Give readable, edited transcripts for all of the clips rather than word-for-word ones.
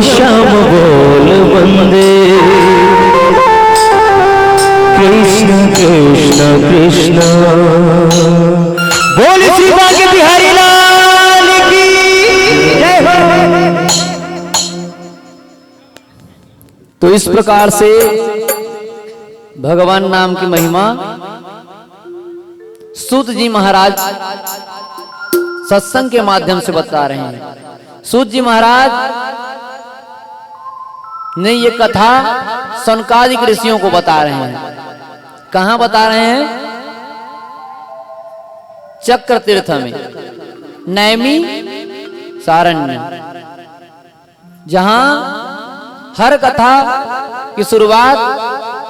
श्याम बोल बंदे, कृष्ण कृष्ण कृष्ण। बोल श्री बांके बिहारी लाल की जय हो। तो इस प्रकार से भगवान नाम की महिमा सूत जी महाराज सत्संग के माध्यम से बता रहे हैं। सूत जी महाराज ने ये कथा सनकादिक ऋषियों को बता रहे हैं। कहां बता रहे हैं? चक्र तीर्थ में, नैमी सारण्य, जहां हर कथा की शुरुआत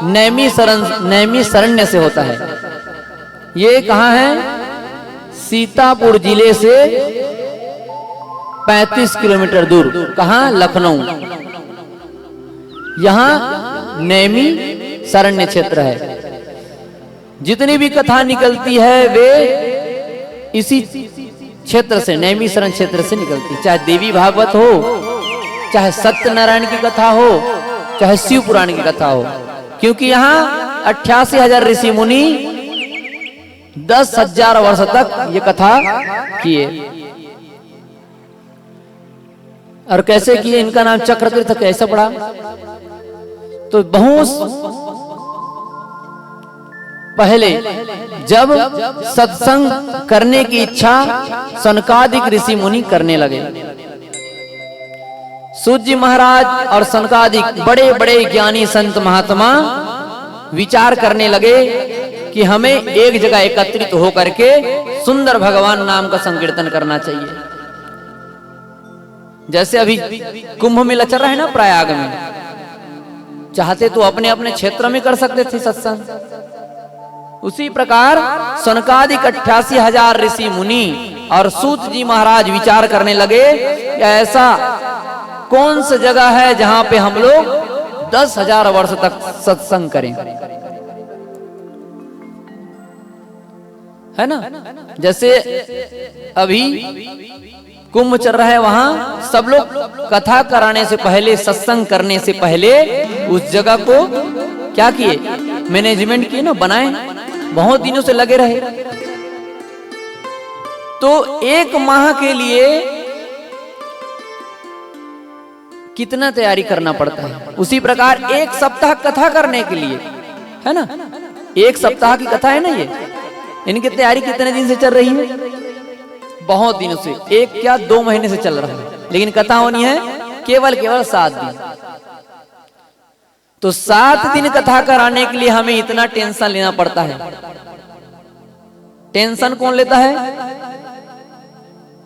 नैमी शरण्य से होता है। ये कहां है? सीतापुर जिले से 35 किलोमीटर दूर। कहां? लखनऊ। यहां नैमी शरण्य क्षेत्र है। जितनी भी कथा निकलती है वे इसी क्षेत्र से, नैमी शरण क्षेत्र से निकलती है। चाहे देवी भागवत हो, चाहे सत्यनारायण की कथा हो, चाहे शिव पुराण की कथा हो, क्योंकि यहाँ 88,000 ऋषि मुनि 10,000 वर्ष तक ये कथा किए। और कैसे किए? इनका नाम चक्र तीर्थ कैसे पड़ा? तो बहुत पहले जब सत्संग करने की इच्छा सनकादिक ऋषि मुनि करने लगे, सूत जी महाराज और सनकादिक बड़े बड़े ज्ञानी संत महात्मा विचार करने लगे कि हमें एक जगह एकत्रित होकर के सुंदर भगवान नाम का संकीर्तन करना चाहिए। जैसे अभी कुंभ मेला चल रहा है ना प्रयाग में, चाहते तो अपने अपने क्षेत्र में कर सकते थे सत्संग। उसी प्रकार सनकादिक 88,000 ऋषि मुनि और सूत जी महाराज विचार करने लगे कि ऐसा कौन सी जगह है जहां पे हम लोग 10,000 वर्ष तक सत्संग करें, है ना। जैसे अभी कुंभ चल रहा है, वहां सब लोग कथा कराने से पहले, सत्संग करने से पहले उस जगह को क्या किए? मैनेजमेंट किए ना, बनाए, बहुत दिनों से लगे रहे। तो 1 माह के लिए कितना तैयारी करना पड़ता है। उसी प्रकार 1 सप्ताह कथा करने के लिए, है ना, 1 सप्ताह की कथा है ना ये, इनकी तैयारी कितने दिन से चल रही है? बहुत दिनों से, 1 या 2 महीने से चल रहा है। लेकिन कथा होनी है केवल 7 दिन। तो 7 दिन कथा कराने के लिए हमें इतना टेंशन लेना पड़ता है। टेंशन कौन लेता है?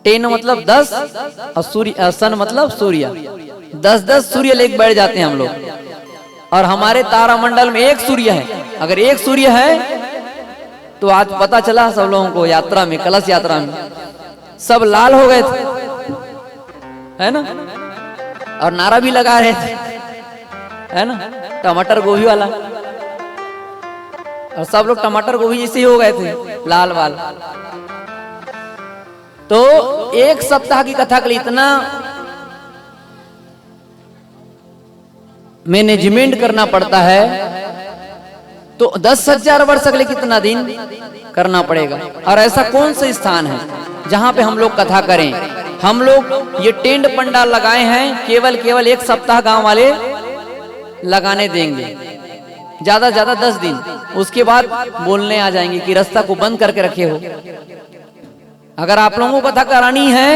टेन मतलब 10 और सूर्य, सन मतलब सूर्य, 10 सूर्य लेके बैठ जाते हैं हम लोग। और हमारे तारामंडल में 1 सूर्य है। अगर 1 सूर्य है तो आज पता चला सब लोगों को यात्रा में, कलश यात्रा में सब लाल हो गए थे, है ना, और नारा भी लगा रहे थे, है ना, टमाटर गोभी वाला। और सब लोग टमाटर गोभी जैसे ही हो गए थे, लाल वाल। तो 1 सप्ताह की कथा के लिए इतना मैनेजमेंट करना पड़ता है। तो 10,000 वर्ष के लिए कितना दिन करना पड़ेगा? और ऐसा कौन सा स्थान है जहां पे हम लोग कथा करें? हम लोग ये टेंट पंडाल लगाए हैं, केवल 1 सप्ताह गांव वाले लगाने देंगे, ज्यादा 10 दिन। उसके बाद बोलने आ जाएंगे कि रास्ता को बंद करके रखे हो। अगर आप लोगों को कथा करानी है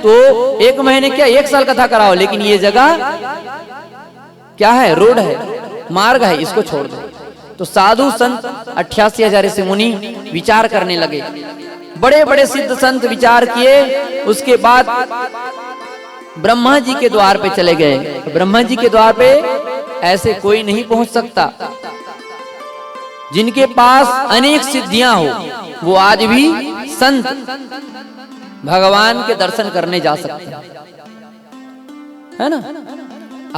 तो 1 महीने क्या 1 साल कथा कराओ, लेकिन ये जगह क्या है? रोड है, मार्ग है, इसको छोड़ दो। तो साधु संत 88,000 ऋषि मुनि विचार करने लगे। बड़े बड़े सिद्ध संत विचार किए। उसके बाद ब्रह्मा जी के द्वार पे चले गए। ब्रह्मा जी के द्वार पे ऐसे कोई नहीं पहुंच सकता। जिनके पास अनेक सिद्धियां हो वो आज भी संत भगवान के दर्शन करने जा सकते हैं, है ना।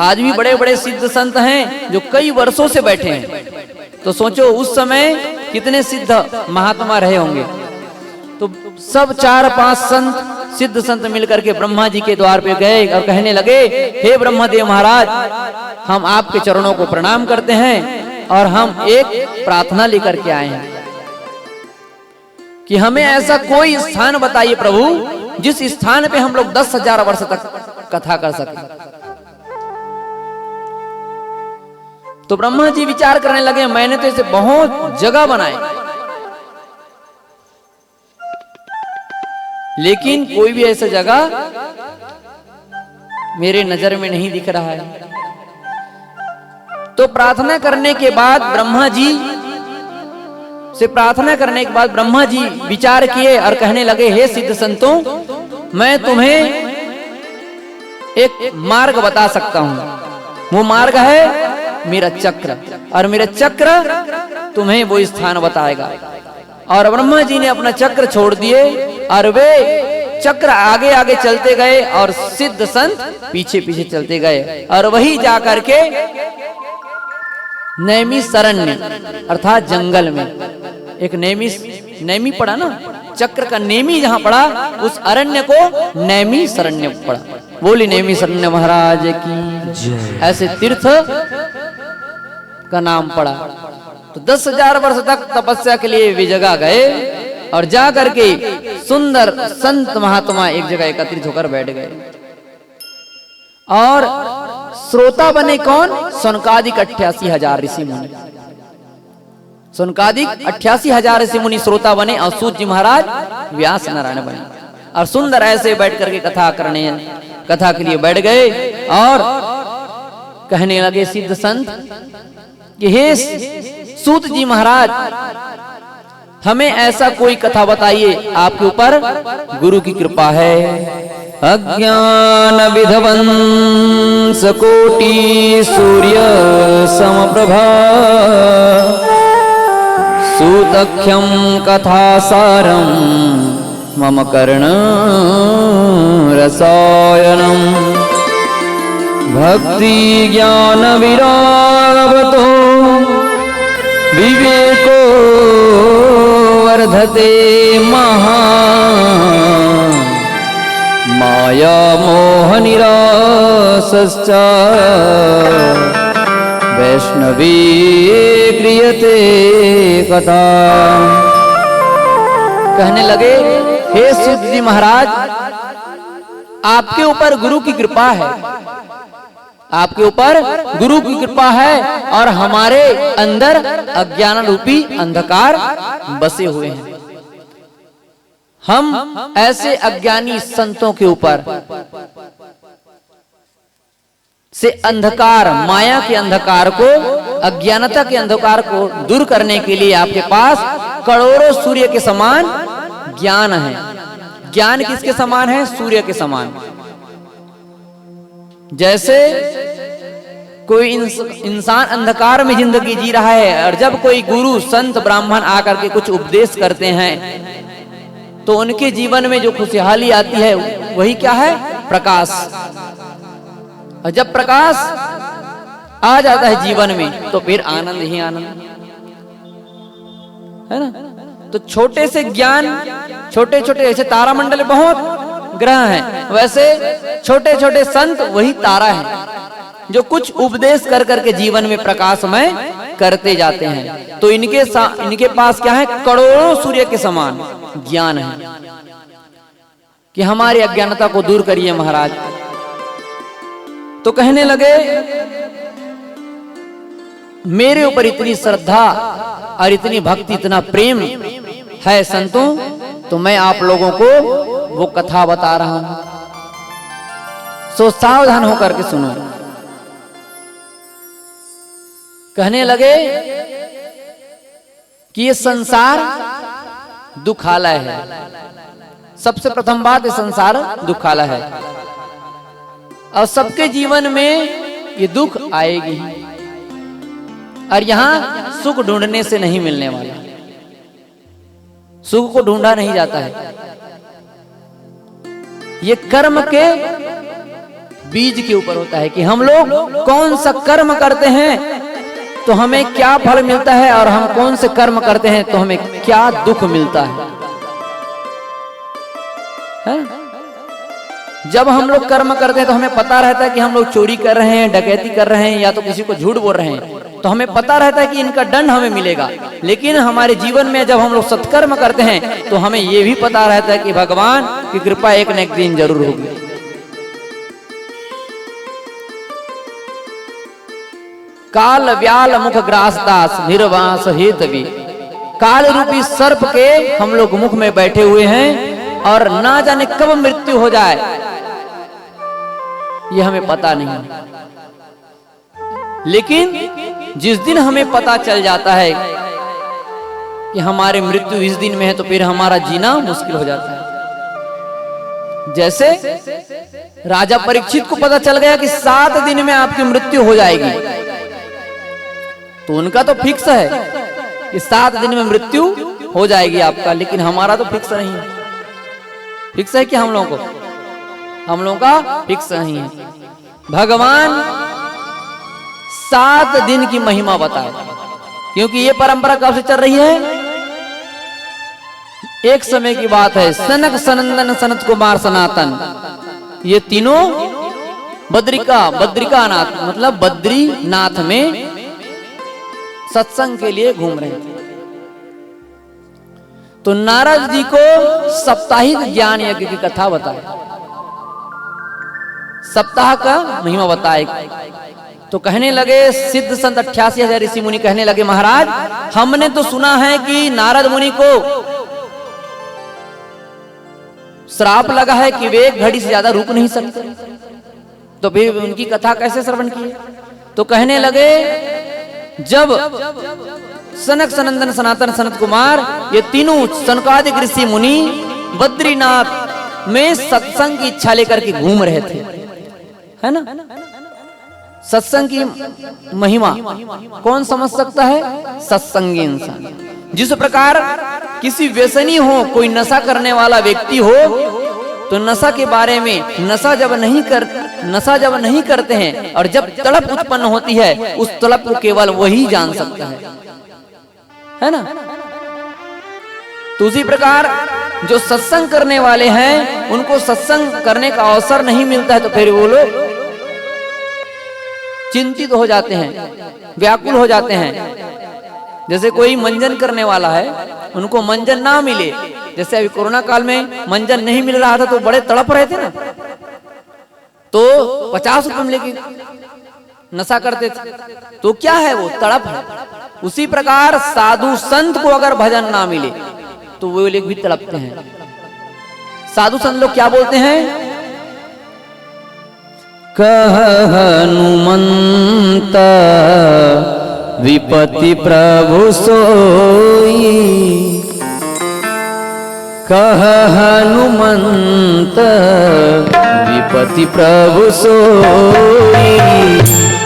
आज भी बड़े बड़े सिद्ध संत हैं जो कई वर्षों से बैठे हैं। तो सोचो उस समय कितने सिद्ध महात्मा रहे होंगे। तो सब 4-5 संत, सिद्ध संत मिलकर के ब्रह्मा जी के द्वार पे गए और कहने लगे, हे ब्रह्मदेव महाराज, हम आपके चरणों को प्रणाम करते हैं और हम एक प्रार्थना लेकर के आए हैं कि हमें ऐसा कोई स्थान बताइए प्रभु, जिस स्थान पे हम लोग 10,000 वर्ष तक कथा कर सके। तो ब्रह्मा जी विचार करने लगे, मैंने तो इसे बहुत जगह बनाए, लेकिन कोई भी ऐसा जगह मेरे नजर में नहीं दिख रहा है। तो प्रार्थना करने के बाद ब्रह्मा जी से ब्रह्मा जी विचार किए और कहने लगे, हे सिद्ध संतों, मैं तुम्हें एक मार्ग बता सकता हूं। वो मार्ग है मेरा चक्र, और मेरा चक्र तुम्हें वो स्थान बताएगा। और ब्रह्मा जी ने अपना चक्र छोड़ दिए और वे चक्र आगे आगे चलते गए और सिद्ध संत पीछे पीछे चलते गए, और वही जाकर के नैमिषारण्य अर्थात जंगल में एक नैमी पड़ा ना, चक्र का नेमी जहां पड़ा, उस अरण्य को नैमिषारण्य पड़ा। बोली नैमिषारण्य महाराज की। ऐसे तीर्थ का नाम पड़ा। तो 10,000 वर्ष तक तपस्या के लिए वे जगह गए और जा करके सुंदर संत महात्मा एक जगह एकत्रित होकर बैठ गए। और श्रोता बने कौन? सनकादिक 88,000 ऋषि मुनि। सनकादिक 88,000 ऋषि मुनि श्रोता बने और सूत जी महाराज व्यास नारायण बने, और सुंदर ऐसे बैठ करके कथा के लिए बैठ गए। और कहने लगे सिद्ध संत कि हे सूत जी महाराज, हमें ऐसा कोई कथा बताइए, आपके ऊपर गुरु की कृपा है। अज्ञान विध्वंस कोटि सूर्य समप्रभा, सूतख्यं कथासारं मम कर्ण रसायनम्। भक्ति ज्ञान विरागवतो विवेको वर्धते महा, माया मोह निरासश्च वैष्णवी क्रियते कथा। कहने लगे, हे सूत जी महाराज, आपके ऊपर गुरु की कृपा है, आपके ऊपर गुरु की कृपा है, और हमारे अंदर अज्ञान रूपी अंधकार बसे हुए हैं। हम ऐसे अज्ञानी संतों के ऊपर से अंधकार, माया के अंधकार को, अज्ञानता के अंधकार को दूर करने के लिए आपके पास करोड़ों सूर्य के समान ज्ञान है। ज्ञान किसके समान है? सूर्य के समान। जैसे कोई इंसान अंधकार में जिंदगी जी रहा है, और जब कोई गुरु संत ब्राह्मण आकर के कुछ उपदेश करते हैं तो उनके जीवन में जो खुशहाली आती है वही क्या है? प्रकाश। और जब प्रकाश आ जाता है जीवन में तो फिर आनंद ही आनंद है ना। तो छोटे से ज्ञान, छोटे छोटे ऐसे तारामंडल बहुत ग्रह हैं, वैसे छोटे छोटे संत वही तारा है जो कुछ उपदेश कर करके जीवन में प्रकाशमय करते जाते हैं। तो इनके पास क्या है? करोड़ों सूर्य के समान ज्ञान है कि हमारी अज्ञानता को दूर करिए महाराज। तो कहने लगे, मेरे ऊपर इतनी श्रद्धा और इतनी भक्ति, इतना प्रेम है संतों, तो मैं आप लोगों को वो कथा बता रहा हूं, सो सावधान होकर के सुनो। कहने लगे कि ये संसार दुखालय है। सबसे प्रथम बात, ये संसार दुखालय है और सबके जीवन में ये दुख आएगी, और यहां सुख ढूंढने से नहीं मिलने वाला। सुख को ढूंढा नहीं जाता है, ये कर्म के बीज के ऊपर होता है कि हम लोग कौन सा कर्म करते हैं तो हमें क्या फल मिलता है, और हम कौन से कर्म करते हैं तो हमें क्या दुख मिलता है। जब हम लोग कर्म करते हैं तो हमें पता रहता है कि हम लोग चोरी कर रहे हैं, डकैती कर रहे हैं, या तो किसी को झूठ बोल रहे हैं, तो हमें पता रहता है कि इनका दंड हमें मिलेगा। लेकिन हमारे जीवन में जब हम लोग सत्कर्म करते हैं तो हमें ये भी पता रहता है कि भगवान की कृपा एक न एक दिन जरूर होगी। काल व्याल मुख ग्रास दास निर्वास हेतवी, काल रूपी सर्प के हम लोग मुख में बैठे हुए हैं और ना जाने कब मृत्यु हो जाए ये हमें पता नहीं। लेकिन जिस दिन हमें पता चल जाता है कि हमारे मृत्यु इस दिन में है तो फिर हमारा जीना मुश्किल हो जाता है। जैसे राजा परीक्षित को पता चल गया कि 7 दिन में आपकी मृत्यु हो जाएगी, तो उनका तो फिक्स है कि 7 दिन में मृत्यु हो जाएगी आपका, लेकिन हमारा तो फिक्स नहीं है। फिक्स है कि हम लोगों का फिक्स नहीं है। भगवान 7 दिन की महिमा बताए, क्योंकि ये परंपरा कब से चल रही है? एक समय की बात है, सनक सनंदन सनत कुमार सनातन, ये तीनों बद्रिकानाथ मतलब बद्रीनाथ में सत्संग के लिए घूम रहे थे। तो नारद जी को साप्ताहिक ज्ञान यज्ञ की कथा बताए, सप्ताह का महिमा बताए। तो कहने लगे सिद्ध संत 88,000 ऋषि मुनि कहने लगे, महाराज हमने तो सुना है कि नारद मुनि को श्राप लगा है कि वे 1 घड़ी से ज्यादा रुक नहीं सकते, तो फिर उनकी कथा कैसे श्रवण की? तो कहने लगे जब सनक सनंदन सनातन सनत कुमार ये तीनों सनकादिक ऋषि मुनि बद्रीनाथ में सत्संग की इच्छा लेकर के घूम रहे थे, है ना। सत्संग की महिमा कौन समझ सकता है? सत्संगी इंसान। जिस प्रकार किसी व्यसनी हो, कोई नशा करने वाला व्यक्ति हो, तो नशा के बारे में नशा जब नहीं करते हैं और जब तड़प उत्पन्न होती है उस तड़प को केवल वही जान सकता है ना। तो उसी प्रकार जो सत्संग करने वाले हैं उनको सत्संग करने का अवसर नहीं मिलता है, तो फिर वो लोग चिंतित हो जाते हैं, व्याकुल हो जाते हैं। जैसे कोई मंजन करने वाला है, उनको मंजन ना मिले, जैसे अभी कोरोना काल में मंजन नहीं मिल रहा था तो बड़े तड़प रहे थे ना, तो 50 रुपए में लेके नशा करते थे। तो क्या है? वो तड़प है। उसी प्रकार साधु संत को अगर भजन ना मिले तो वो लोग भी तड़पते हैं। साधु संत लोग क्या बोलते हैं? कह हनुमंत विपति प्रभु सोई, कह हनुमंत विपति प्रभु सोई,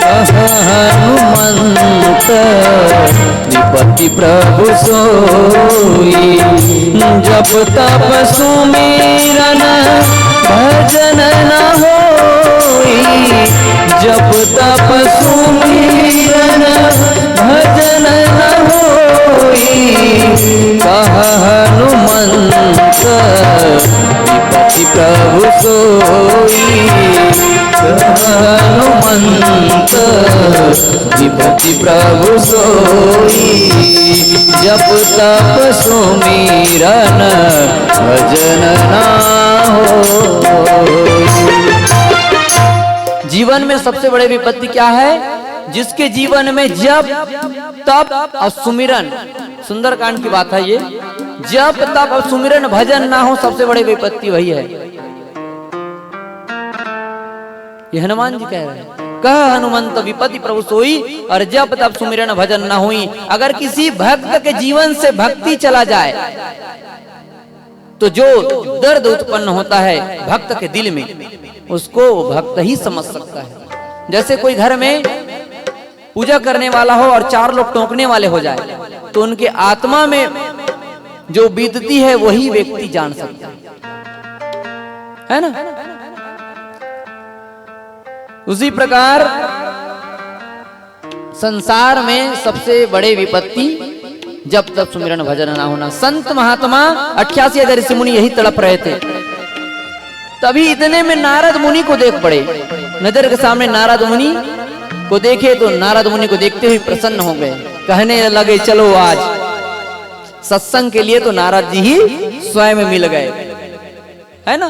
कह हनुमंत विपति प्रभु सोई। जप तप सुमिरन भजन न होई, जप तप सुमिरन भजन न होई, कह हनुमंत विपति प्रभु सोई, कह हनुमंत विपति प्रभु सोई। जप तप सुमिरन भजन ना हो। जीवन में सबसे बड़े विपत्ति क्या है? जिसके जीवन में जप तप और सुमिरन, सुंदरकांड की बात है ये, जप तप और सुमिरन भजन ना हो, सबसे बड़ी विपत्ति वही है। ये हनुमान जी कह रहे हैं, कह हनुमंत विपति प्रभु सोई, और जप तप सुमिरन भजन ना हुई। अगर किसी भक्त के जीवन से भक्ति चला जाए तो जो दर्द उत्पन्न होता है भक्त के दिल में, उसको भक्त ही समझ सकता है। जैसे कोई घर में पूजा करने वाला हो और 4 लोग टोकने वाले हो जाए, तो उनके आत्मा में जो बीतती है वही व्यक्ति जान सकता है ना। उसी प्रकार संसार में सबसे बड़े विपत्ति जब तक सुमिरन भजन ना होना। संत महात्मा 88,000 ऋषि मुनि यही तड़प रहे थे। तभी इतने में नारद मुनि को देख पड़े। नजर के सामने नारद मुनि को देखे तो नारद मुनि को देखते हुए प्रसन्न हो गए, कहने लगे चलो आज सत्संग के लिए तो नारद जी ही स्वयं मिल गए, है ना।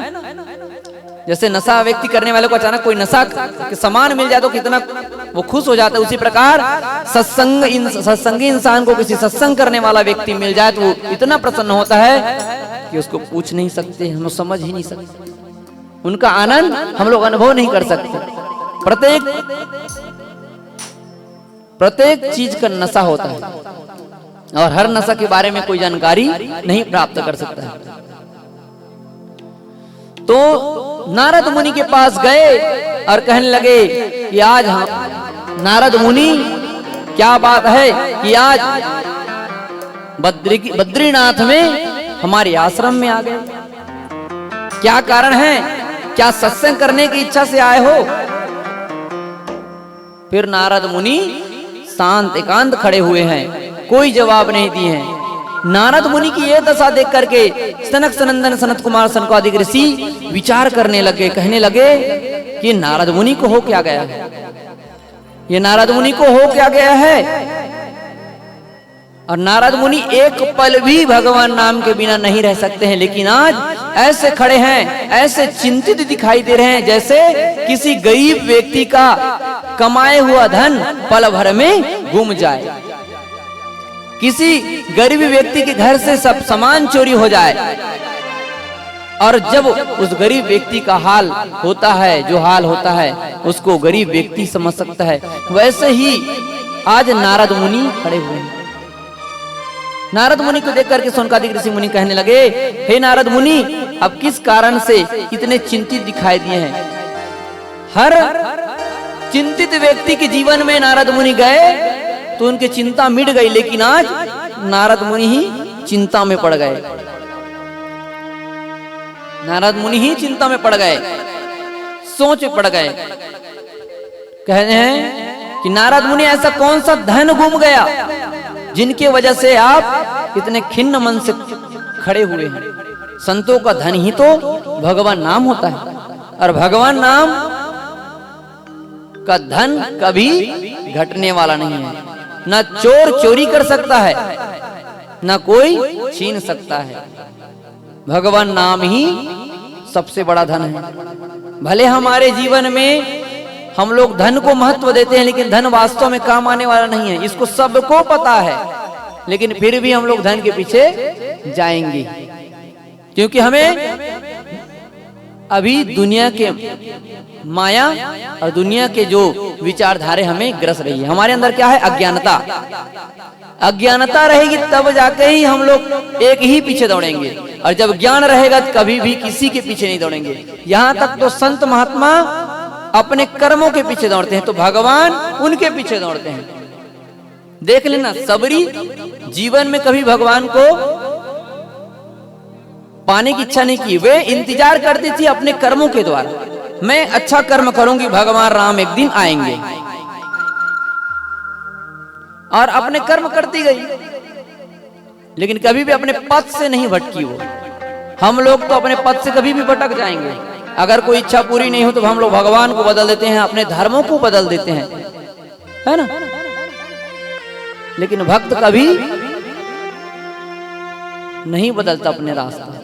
जैसे नशा व्यक्ति करने वाले को अचानक कोई नशा के सामान मिल जाए तो कितना वो खुश हो जाता है, उसी प्रकार सत्संगी इंसान को किसी सत्संग करने वाला व्यक्ति मिल जाए तो वो इतना प्रसन्न होता है कि उसको पूछ नहीं सकते, हम लोग समझ ही नहीं सकते, उनका आनंद हम लोग अनुभव नहीं कर सकते। प्रत्येक चीज का नशा होता है और हर नशा के बारे में कोई जानकारी नहीं प्राप्त कर सकता है। तो नारद मुनि के पास गए और कहने लगे कि आज हम नारद मुनि क्या बात है कि आज बद्रीनाथ में हमारे आश्रम में आ गए, क्या कारण है, क्या सत्संग करने की इच्छा से आए हो? फिर नारद मुनि शांत एकांत खड़े हुए हैं, कोई जवाब नहीं दिए हैं। नारद मुनि की यह दशा देख करके सनक सनंदन सनत कुमार सनकादिक ऋषि विचार करने लगे, कहने लगे कि नारद मुनि को हो क्या गया है, ये नारद मुनि को हो क्या गया है। और नारद मुनि एक पल भी भगवान नाम के बिना नहीं रह सकते हैं, लेकिन आज ऐसे खड़े हैं, ऐसे चिंतित दिखाई दे रहे हैं जैसे किसी गरीब व्यक्ति का कमाए हुआ धन पल भर में गुम जाए, किसी गरीब व्यक्ति के घर से सब सामान चोरी हो जाए। और जब उस गरीब व्यक्ति का हाल होता है, जो हाल होता है उसको गरीब व्यक्ति समझ सकता है, वैसे ही आज नारद मुनि खड़े हुए हैं। नारद मुनि को देख करके सनकादिक ऋषि मुनि कहने लगे, हे नारद मुनि, अब किस कारण से इतने चिंतित दिखाई दिए हैं? हर चिंतित व्यक्ति के जीवन में नारद मुनि गए तो उनकी चिंता मिट गई, लेकिन आज नारद मुनि ही चिंता में पड़ गए, नारद मुनि ही चिंता में पड़ गए, सोच में पड़ गए। कहते हैं कि नारद मुनि ऐसा कौन सा धन गुम गया जिनके वजह से आप इतने खिन्न मन से खड़े हुए हैं? संतों का धन ही तो भगवान नाम होता है, और भगवान नाम का धन कभी घटने वाला नहीं है, ना चोर चोरी कर सकता है, ना कोई छीन सकता है। भगवान नाम ही सबसे बड़ा धन है। भले हमारे जीवन में हम लोग धन को महत्व देते हैं, लेकिन धन वास्तव में काम आने वाला नहीं है, इसको सबको पता है, लेकिन फिर भी हम लोग धन के पीछे जाएंगे, क्योंकि हमें अभी दुनिया के माया और दुनिया के जो विचारधारे हमें ग्रस रही है। हमारे अंदर क्या है? अज्ञानता। अज्ञानता रहेगी तब जाके ही हम लोग एक ही पीछे दौड़ेंगे, और जब ज्ञान रहेगा तो कभी भी किसी के पीछे नहीं दौड़ेंगे। यहाँ तक तो संत महात्मा अपने कर्मों के पीछे दौड़ते हैं, तो भगवान उनके पीछे दौड़ते हैं। देख लेना, सबरी जीवन में कभी भगवान को पाने की इच्छा नहीं की, वे इंतजार करती थी अपने कर्मों के द्वारा, मैं अच्छा कर्म करूंगी, भगवान राम एक दिन आएंगे, और अपने कर्म करती गई, लेकिन कभी भी अपने पथ से नहीं भटकी वो। हम लोग तो अपने पथ से कभी भी भटक जाएंगे। अगर कोई इच्छा पूरी नहीं हो तो हम लोग भगवान को बदल देते हैं, अपने धर्मों को बदल देते हैं, है ना। लेकिन भक्त कभी नहीं बदलता अपने रास्ते।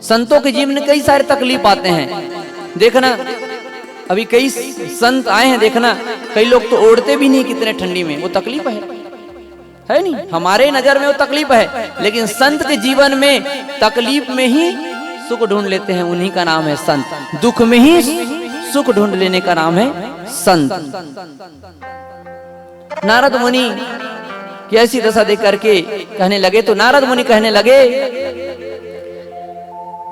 संतों के जीवन में कई सारे तकलीफ आते हैं, देखना अभी कई संत आए हैं, देखना कई लोग तो ओढ़ते भी नहीं कितने ठंडी में, वो तकलीफ है नहीं, हमारे नजर में वो तकलीफ है, लेकिन संत के जीवन में तकलीफ में ही सुख ढूंढ लेते हैं, उन्हीं का नाम है संत। दुख में ही सुख ढूंढ लेने का नाम है संत। नारद मुनि की ऐसी दशा देख करके कहने लगे, तो नारद मुनि कहने लगे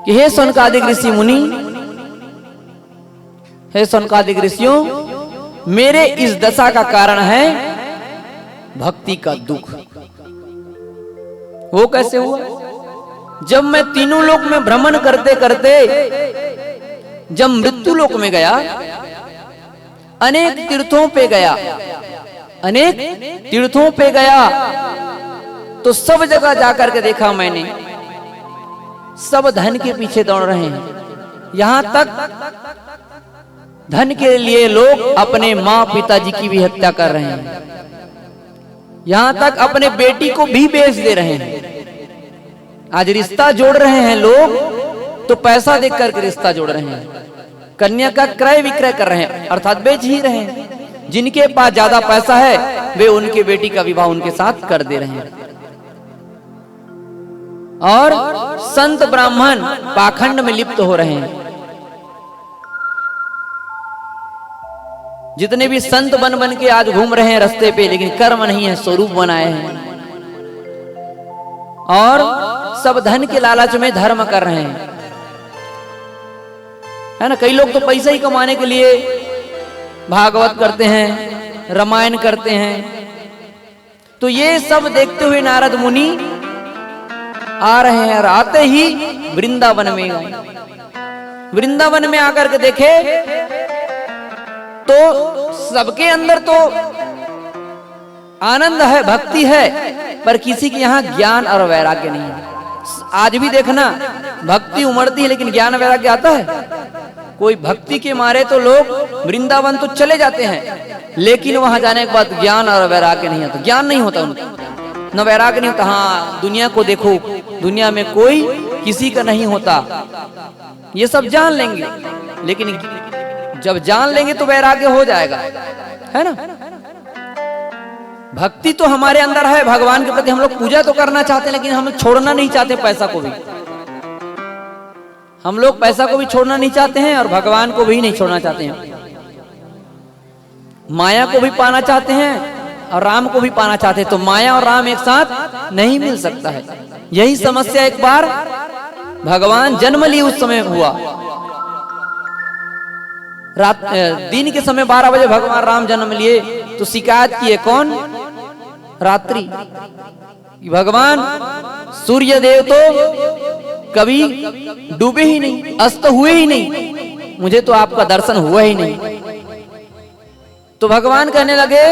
कि हे सनकादिक ऋषि मुनि, हे सनकादिक ऋषियों, मेरे इस दशा का कारण है भक्ति का दुख। वो कैसे हुआ? जब मैं तीनों लोक में भ्रमण करते करते जब मृत्यु लोक में गया, अनेक तीर्थों पे गया, अनेक तीर्थों पे गया, तो सब जगह जाकर के देखा मैंने, सब धन के पीछे दौड़ रहे हैं, यहां तक धन के लिए लोग अपने माँ पिताजी की भी हत्या कर रहे हैं, यहां तक अपने बेटी को भी बेच दे रहे हैं। आज रिश्ता जोड़ रहे हैं लोग तो पैसा देख करके रिश्ता जोड़ रहे हैं, कन्या का क्रय विक्रय कर रहे हैं, अर्थात बेच ही रहे हैं। जिनके पास ज्यादा पैसा है वे उनके बेटी का विवाह उनके साथ कर दे रहे हैं। और संत ब्राह्मण पाखंड में लिप्त हो रहे हैं। जितने भी संत बन बन के आज घूम रहे हैं रास्ते पे, लेकिन कर्म नहीं है, स्वरूप बनाए हैं और सब धन के लालच में धर्म कर रहे हैं, है ना। कई लोग तो पैसा ही कमाने के लिए भागवत करते हैं, रामायण करते हैं। तो ये सब देखते हुए नारद मुनि आ रहे हैं और आते ही वृंदावन में गए। वृंदावन में आकर के देखे तो सबके अंदर तो आनंद है, भक्ति है, पर किसी के यहाँ ज्ञान और वैराग्य नहीं है। आज भी देखना भक्ति उमड़ती है लेकिन ज्ञान वैराग्य आता है? कोई भक्ति के मारे तो लोग वृंदावन तो चले जाते हैं, लेकिन वहां जाने के बाद ज्ञान और वैराग्य नहीं आता। ज्ञान नहीं होता उनको, न वैराग्य नहीं होता। हाँ, दुनिया को देखो, दुनिया में कोई किसी का नहीं होता, ये सब जान लेंगे, लेकिन जब जान लेंगे तो वैराग्य हो जाएगा, है ना। भक्ति तो हमारे अंदर है, भगवान के प्रति हम लोग पूजा तो करना चाहते हैं, लेकिन हम छोड़ना नहीं चाहते पैसा को भी। हम लोग पैसा को भी छोड़ना नहीं चाहते हैं और भगवान को भी नहीं छोड़ना चाहते हैं। माया को भी पाना चाहते हैं और राम को भी पाना चाहते हैं, तो माया और राम एक साथ नहीं मिल सकता है। यही समस्या एक बार भगवान जन्म लिए उस समय हुआ। दिन के समय 12 बजे भगवान राम जन्म लिए तो शिकायत किए कौन? रात्रि। भगवान सूर्य देव तो कभी डूबे ही नहीं, अस्त हुए ही नहीं, मुझे तो आपका दर्शन हुआ ही नहीं। तो भगवान कहने लगे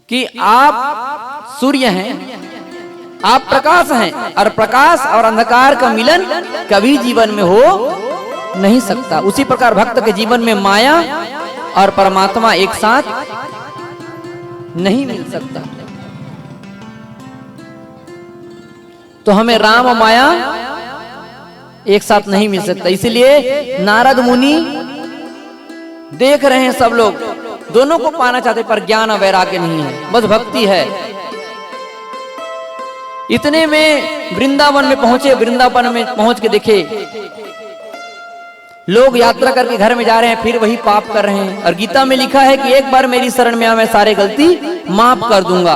कि आप सूर्य हैं, आप प्रकाश हैं, और प्रकाश और अंधकार का मिलन कभी जीवन में हो नहीं सकता। उसी प्रकार भक्त के जीवन में माया और परमात्मा एक साथ नहीं मिल सकता। तो हमें राम और माया एक साथ नहीं मिल सकता। इसलिए नारद मुनि देख रहे हैं, सब लोग दोनों को पाना चाहते, पर ज्ञान और वैराग्य नहीं है, बस भक्ति है। इतने में वृंदावन में पहुंचे। वृंदावन में पहुंच के देखे लोग यात्रा करके घर में जा रहे हैं, फिर वही पाप कर रहे हैं। और गीता में लिखा है कि एक बार मेरी शरण में आ, मैं सारे गलती माफ कर दूंगा।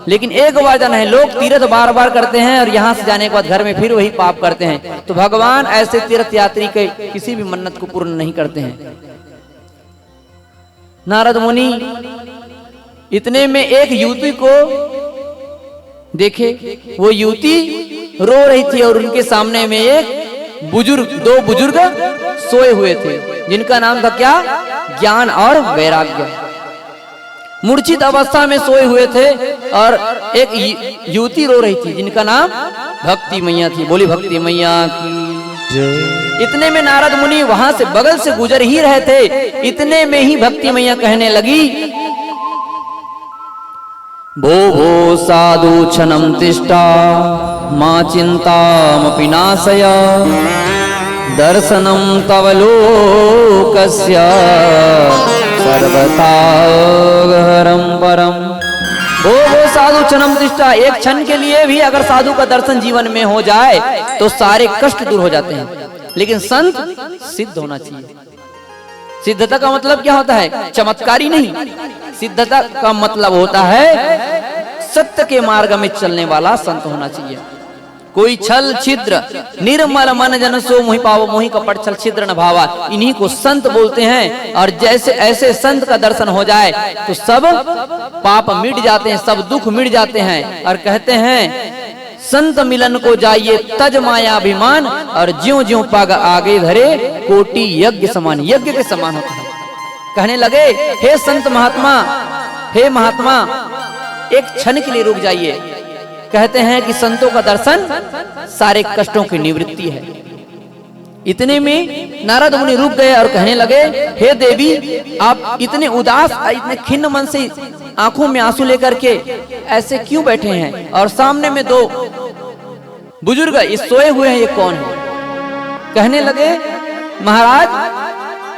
लेकिन एक बार जाना है, लोग तीर्थ बार बार करते हैं और यहाँ से जाने के बाद घर में फिर वही पाप करते हैं। तो भगवान ऐसे तीर्थ यात्री के किसी भी मन्नत को पूर्ण नहीं करते हैं। नारद मुनि इतने में एक युवती को देखे, वो युवती रो रही थी और उनके सामने में एक बुजुर्ग, दो बुजुर्ग सोए हुए थे, जिनका नाम था क्या? ज्ञान और वैराग्य। मूर्छित अवस्था में सोए हुए थे और एक युवती रो रही थी, जिनका नाम भक्ति मैया थी। बोली भक्ति मैया की। इतने में नारद मुनि वहां से बगल से गुजर ही रहे थे। इतने में ही भक्ति मैया कहने लगी, भो भो साधु क्षणं तिष्ठा मा चिंतामपि नाशय दर्शनं तव लोकस्य सर्वथा गहरं परम। भो भो साधु क्षणं तिष्ठा, एक क्षण के लिए भी अगर साधु का दर्शन जीवन में हो जाए तो सारे कष्ट दूर हो जाते हैं। लेकिन संत सिद्ध होना चाहिए। सिद्धता का मतलब क्या होता है? चमत्कारी नहीं। सिद्धता का मतलब होता है सत्य के मार्ग में चलने वाला संत होना चाहिए। कोई छल छिद्र निर्मल मन जन सो मोहि पावो, मोहि कपट छल छिद्र न भावा, इन्हीं को संत बोलते हैं। और जैसे ऐसे संत का दर्शन हो जाए तो सब पाप मिट जाते हैं, सब दुख मिट जाते हैं। और कहते हैं संत मिलन को जाइए तज माया अभिमान, और ज्यों ज्यों पग आगे धरे कोटि यज्ञ समान, यज्ञ के समान होता है। कहने लगे हे संत महात्मा, हे महात्मा, एक क्षण के लिए रुक जाइए। कहते हैं कि संतों का दर्शन सारे कष्टों की निवृत्ति है। इतने में नारद मुनि रुक गए और कहने लगे, हे देवी, आप इतने उदास, इतने खिन्न मन से आंखों में आंसू लेकर के ऐसे क्यों बैठे हैं? और सामने में दो बुजुर्ग इस सोए हुए हैं, ये कौन है? कहने लगे, महाराज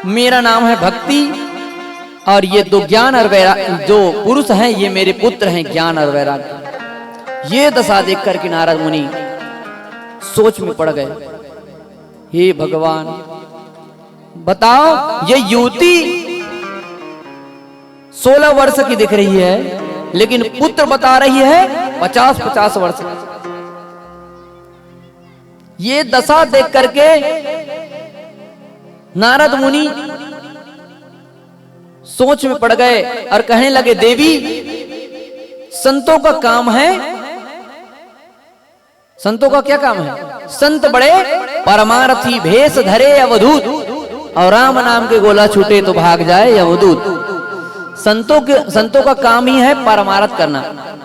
मेरा नाम है भक्ति, और ये दो ज्ञान और वैराग्य जो पुरुष हैं ये मेरे पुत्र हैं, ज्ञान और वैराग्य। ये दशा देख करके नारद मुनि सोच में पड़ गए, हे भगवान बताओ, ये युवती 16 वर्ष की दिख रही है, लेकिन पुत्र बता रही है 50-50 वर्ष की। ये दशा देख करके नारद मुनि सोच में पड़ गए और कहने लगे, देवी, संतों का काम है, संतों का क्या काम है? संत बड़े परमार्थी, भेष धरे अवधूत, और राम नाम के गोला छूटे तो भाग जाए अवधूत। संतों का काम ही है परमार्थ करना।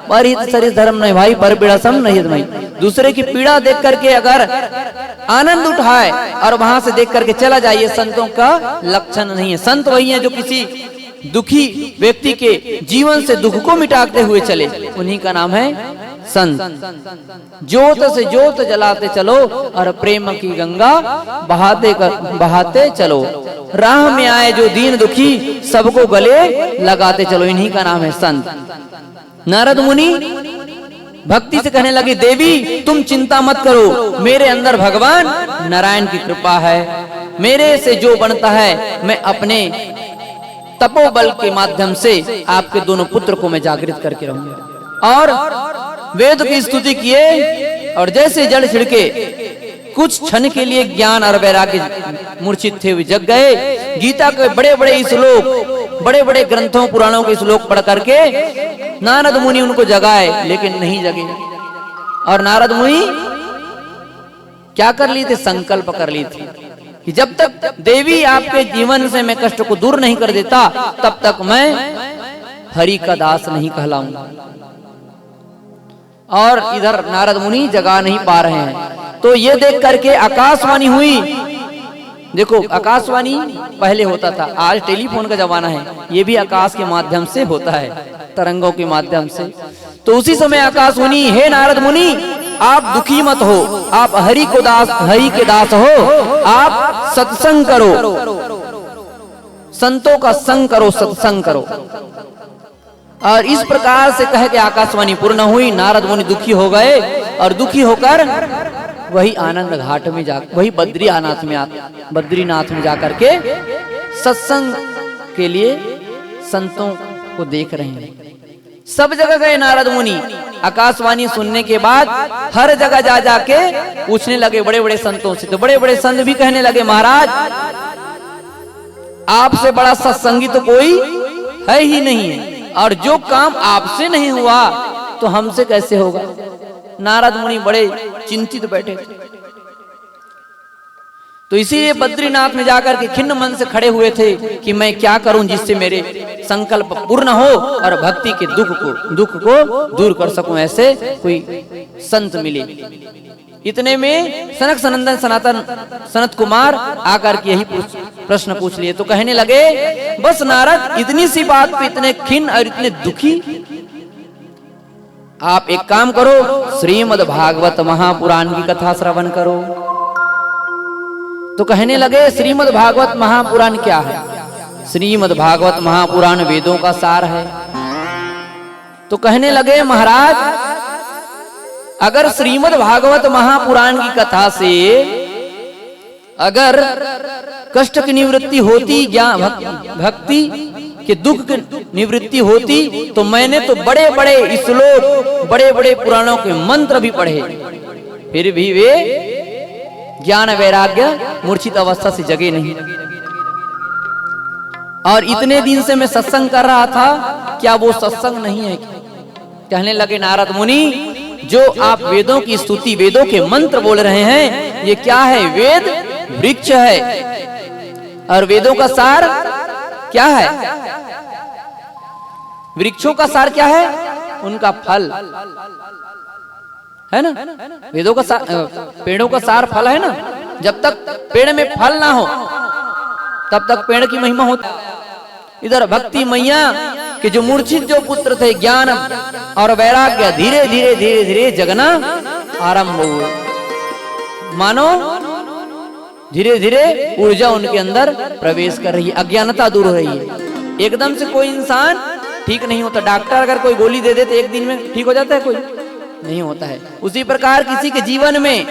परहित सरिस धर्म नहीं भाई, पर पीड़ा सम नहीं भाई। दूसरे की पीड़ा देख करके अगर आनंद उठाए और वहां से देख करके चला जाए, ये संतों का लक्षण नहीं है। संत वही है जो किसी दुखी व्यक्ति के जीवन से दुख को मिटाते हुए चले, उन्हीं का नाम है संत। ज्योत से ज्योत जलाते चलो और प्रेम की गंगा बहाते चलो। राह में आए जो दीन दुखी, सबको गले लगाते चलो, इन्हीं का नाम है संत। नारद मुनि भक्ति से कहने लगे, देवी तुम चिंता मत करो, मेरे अंदर भगवान नारायण की कृपा है। मेरे से जो बनता है मैं अपने तपोबल के माध्यम से आपके दोनों पुत्र को मैं जागृत करके रहूंगा। और वेद की स्तुति किए और जैसे जड़ छिड़के कुछ क्षण के लिए ज्ञान और वैराग्य मूर्छित थे हुए जग गए। गीता के बड़े बड़े श्लोक, बड़े बड़े ग्रंथों पुराणों के श्लोक पढ़ करके नारद मुनि उनको जगाए, लेकिन नहीं जगे। और नारद मुनि क्या कर ली थी? संकल्प कर ली थी कि जब तक देवी आपके जीवन से मैं कष्ट को दूर नहीं कर देता, तब तक मैं हरि का दास नहीं कहलाऊंगा। और इधर नारद मुनि जगा नहीं पा रहे हैं। तो ये देख करके आकाशवाणी हुई। देखो, आकाशवाणी पहले होता था, आज टेलीफोन का जमाना है, ये भी आकाश के माध्यम से होता है, तरंगों के माध्यम से। तो उसी समय आकाशवाणी, हे नारद मुनि, आप दुखी मत हो, आप हरि के दास हो, आप सत्संग करो, संतों का संग करो, सत्संग करो। और इस प्रकार से कह के आकाशवाणी पूर्ण हुई। नारद मुनि दुखी हो गए और दुखी होकर वही आनंद घाट में जा, वही बद्रीनाथ में जाकर के सत्संग के लिए संतों को देख रहे हैं। सब जगह गए नारद मुनि। आकाशवाणी सुनने के बाद हर जगह जा जाके पूछने लगे बड़े बड़े संतों से। तो बड़े बड़े संत भी कहने लगे, महाराज आपसे बड़ा सत्संगी तो कोई है ही नहीं है, और जो काम आपसे नहीं हुआ तो हमसे कैसे होगा। नारद मुनि बड़े चिंतित बैठे। तो इसीलिए बद्रीनाथ में जाकर के खिन्न मन से खड़े हुए थे कि मैं क्या करूं जिससे मेरे संकल्प पूर्ण हो और भक्ति के दुख को दूर कर सकूं, ऐसे कोई संत मिले। इतने में सनक सनंदन सनत कुमार आकर के यही प्रश्न पूछ लिए। तो कहने लगे, बस नारद, इतनी सी बात पे इतने खिन्न और इतने दुखी, आप एक काम करो, श्रीमद् भागवत महापुराण की कथा श्रवण करो। तो कहने लगे, श्रीमद् भागवत महापुराण क्या है? श्रीमद् भागवत महापुराण वेदों का सार है। तो कहने लगे, महाराज अगर श्रीमद् भागवत महापुराण की कथा से अगर कष्ट की निवृत्ति होती, ज्ञान भक्ति के दुख की निवृत्ति होती, तो मैंने तो बड़े बड़े श्लोक, बड़े बड़े पुराणों के मंत्र भी पढ़े, फिर भी वे ज्ञान वैराग्य मूर्छित अवस्था से जगे नहीं। और इतने दिन से मैं सत्संग कर रहा था, क्या वो सत्संग नहीं है? कहने लगे नारद मुनि, जो आप वेदों की स्तुति, वेदों के मंत्र बोल रहे हैं, ये क्या है? वेद वृक्ष है। और वेदों का सार क्या है? वृक्षों का सार क्या है? उनका फल है ना। वेदों का पेड़ों का सार फल है ना। जब तक पेड़ में फल ना हो तब तक पेड़ की महिमा होती। इधर भक्ति मैया कि जो मूर्छित जो पुत्र थे, ज्ञान और वैराग्य धीरे धीरे धीरे धीरे जगना आरंभ हुए। मानो धीरे धीरे ऊर्जा उनके अंदर प्रवेश कर रही है, अज्ञानता दूर हो रही है। एकदम से कोई इंसान ठीक नहीं होता। डॉक्टर अगर कोई गोली दे दे तो एक दिन में ठीक हो जाता है? कोई नहीं होता है। उसी प्रकार किसी के जीवन में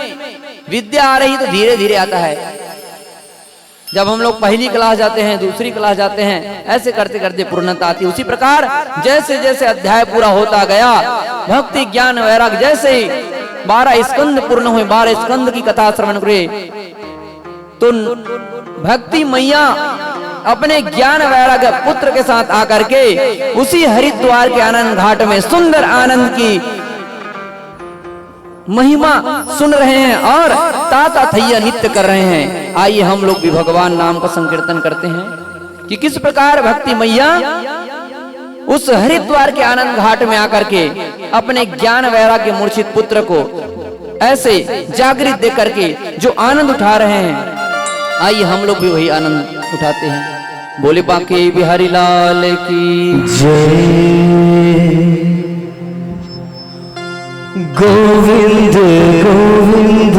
विद्या आ रही तो धीरे धीरे आता है। जब हम लोग पहली क्लास जाते हैं, दूसरी क्लास जाते हैं, ऐसे करते करते पूर्णता आती है। उसी प्रकार जैसे जैसे अध्याय पूरा होता गया, भक्ति ज्ञान वैराग्य जैसे ही 12 स्कंद पूर्ण हुए, 12 स्कंद की कथा श्रवण करे तो भक्ति मैया अपने ज्ञान वैराग्य पुत्र के साथ आकर के उसी हरिद्वार के आनंद घाट में सुंदर आनंद की महिमा सुन रहे हैं और ताता थैया नित्य कर रहे हैं। आइए हम लोग भी भगवान नाम का संकीर्तन करते हैं कि किस प्रकार भक्ति मैया उस हरिद्वार के आनंद घाट में आकर के अपने ज्ञान वैराग्य मूर्छित पुत्र को ऐसे जागृत दे करके जो आनंद उठा रहे हैं, आइए हम लोग भी वही आनंद उठाते हैं। बोले बांके बिहारी लाल की जय। गोविंद गोविंद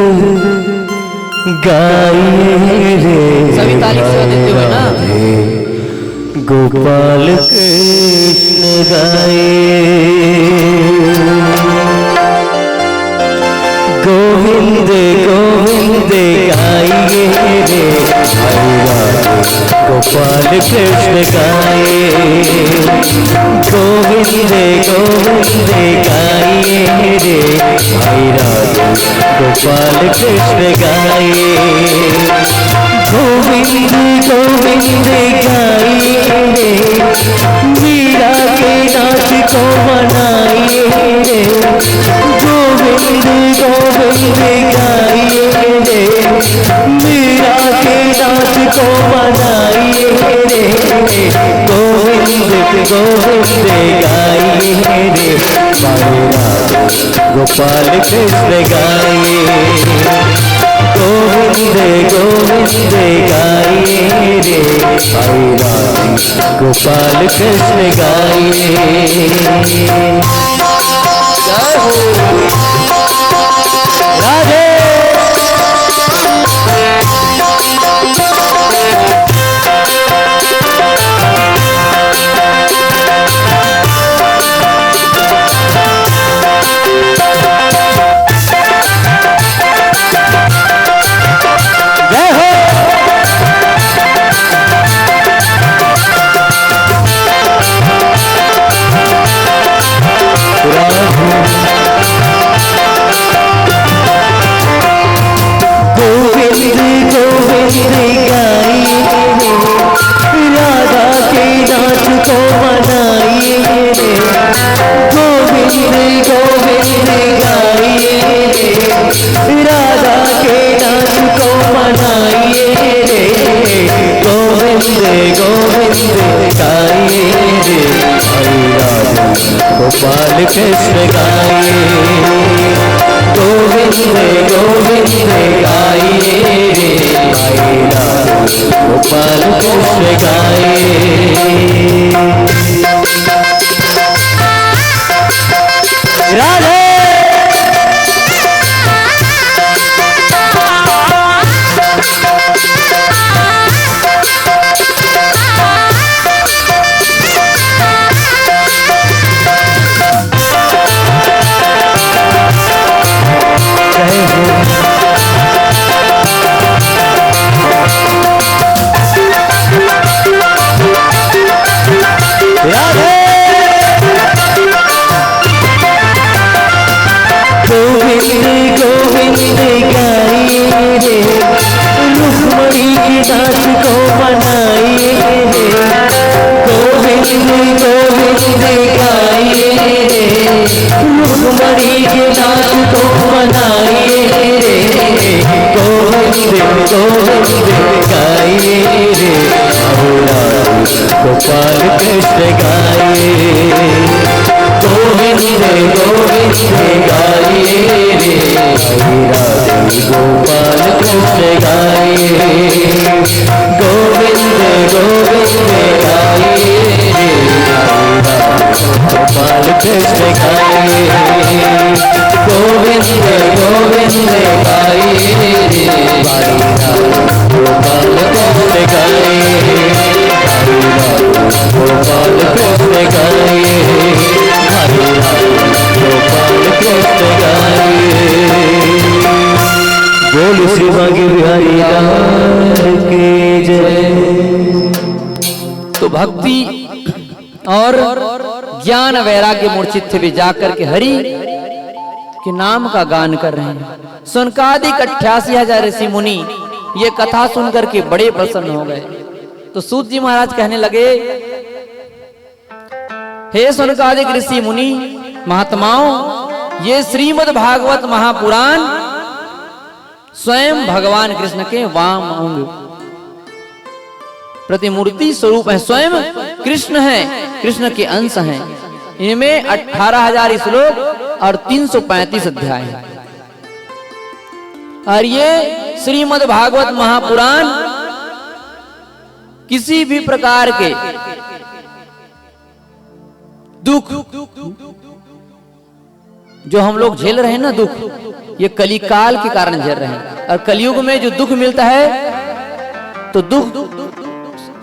गाइए रे, सभी ताली से देते हुए ना, गोपाल कृष्ण गाए। गोविंद गोविंद गाइए रे, गोपाल कृष्ण गाए। गोविंद गोविंद गाइए रे, भाई राधे गोपाल कृष्ण गाए। गोविंद गोविंद गाइए रे, मीरा के नाच को मनाइए रे। गोविंद गोविंद गाइए रे, मीरा के नाच को मनाइए रे। गोविंद गोविंद गाइए रे, गोपाल कृष्ण गाए। गोविंद गोविंद गाइए रे, गोपाल कृष्ण गाए। जय हो राधे। गोपाल कृष्ण गाए। गोविंद गोविंद गाइए रे, गोपाल कृष्ण गाए। राधे गोपाल कृष्ण गाए। गोविंद गोविंद गोविंद गाइए रे, राधे गोपाल कृष्ण गाइए। गोविंद गोविंद गाइए रे, गोपाल कृष्ण गाइए। गोविंद गोविंद गाइए रे, गोपाल कृष्ण गाइए। गोपाल कृष्ण गाइए, गोपाल कृष्ण गाइए। बोल श्री बांके बिहारी लाल की जय। तो भक्ति और ज्ञान वैराग्य मूर्छित भी जाकर के हरि के नाम का गान कर रहे हैं। सुनकादिक 88,000 ऋषि मुनि ये कथा सुनकर के बड़े प्रसन्न हो गए। तो सूत जी महाराज कहने लगे, हे सुनकादिक ऋषि मुनि महात्माओं, ये श्रीमद् भागवत महापुराण स्वयं भगवान कृष्ण के वाम अंग प्रतिमूर्ति स्वरूप है, स्वयं कृष्ण है, कृष्ण के अंश हैं। इनमें 18,000 श्लोक और 335 अध्याय हैं। और ये श्रीमद् भागवत महापुराण किसी भी प्रकार के दुख जो हम लोग झेल रहे हैं ना, दुख, ये कलिकाल के कारण झेल रहे हैं। और कलयुग में जो दुख मिलता है, तो दुख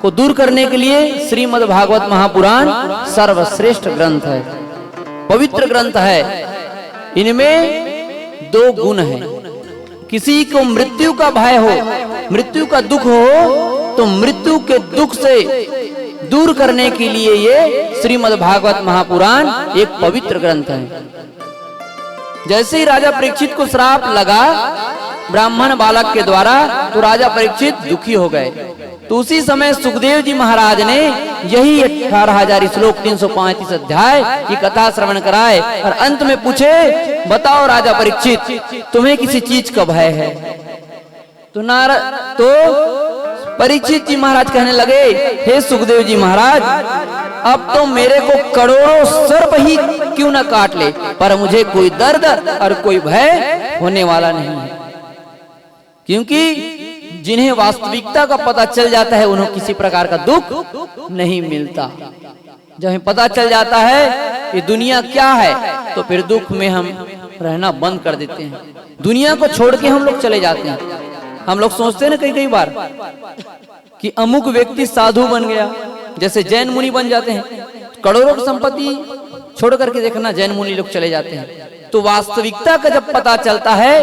को दूर करने के लिए श्रीमद् भागवत महापुराण सर्वश्रेष्ठ ग्रंथ है, पवित्र ग्रंथ है। इनमें 2 गुण हैं। किसी को मृत्यु का भय हो, मृत्यु का दुख हो, तो मृत्यु के दुख से दूर करने के लिए ये श्रीमद् भागवत महापुराण एक पवित्र ग्रंथ है। जैसे ही राजा परीक्षित को श्राप लगा ब्राह्मण बालक के द्वारा, तो राजा परीक्षित दुखी हो गए। तो उसी समय सुखदेव जी महाराज ने यही 18,000 श्लोक 335 अध्याय की कथा श्रवण कराए और अंत में पूछे, बताओ राजा परीक्षित, तुम्हें किसी चीज का भय है? तो परीक्षित जी महाराज कहने लगे, हे सुखदेव जी महाराज, अब तो मेरे को करोड़ों सर्प ही क्यों न काट ले, पर मुझे कोई दर्द और कोई भय होने वाला नहीं है। क्योंकि जिन्हें वास्तविकता का पता चल जाता है, उन्हें किसी प्रकार का दुख नहीं मिलता। जब हमें पता चल जाता है कि दुनिया क्या है, तो फिर दुख में हम रहना बंद कर देते हैं। दुनिया को छोड़ के हम लोग चले जाते हैं। हम लोग सोचते हैं ना कई बार कि अमुक व्यक्ति साधु बन गया, जैसे जैन मुनि बन जाते हैं, करोड़ों की संपत्ति छोड़ करके देखना जैन मुनि लोग चले जाते हैं। तो वास्तविकता का जब पता चलता है,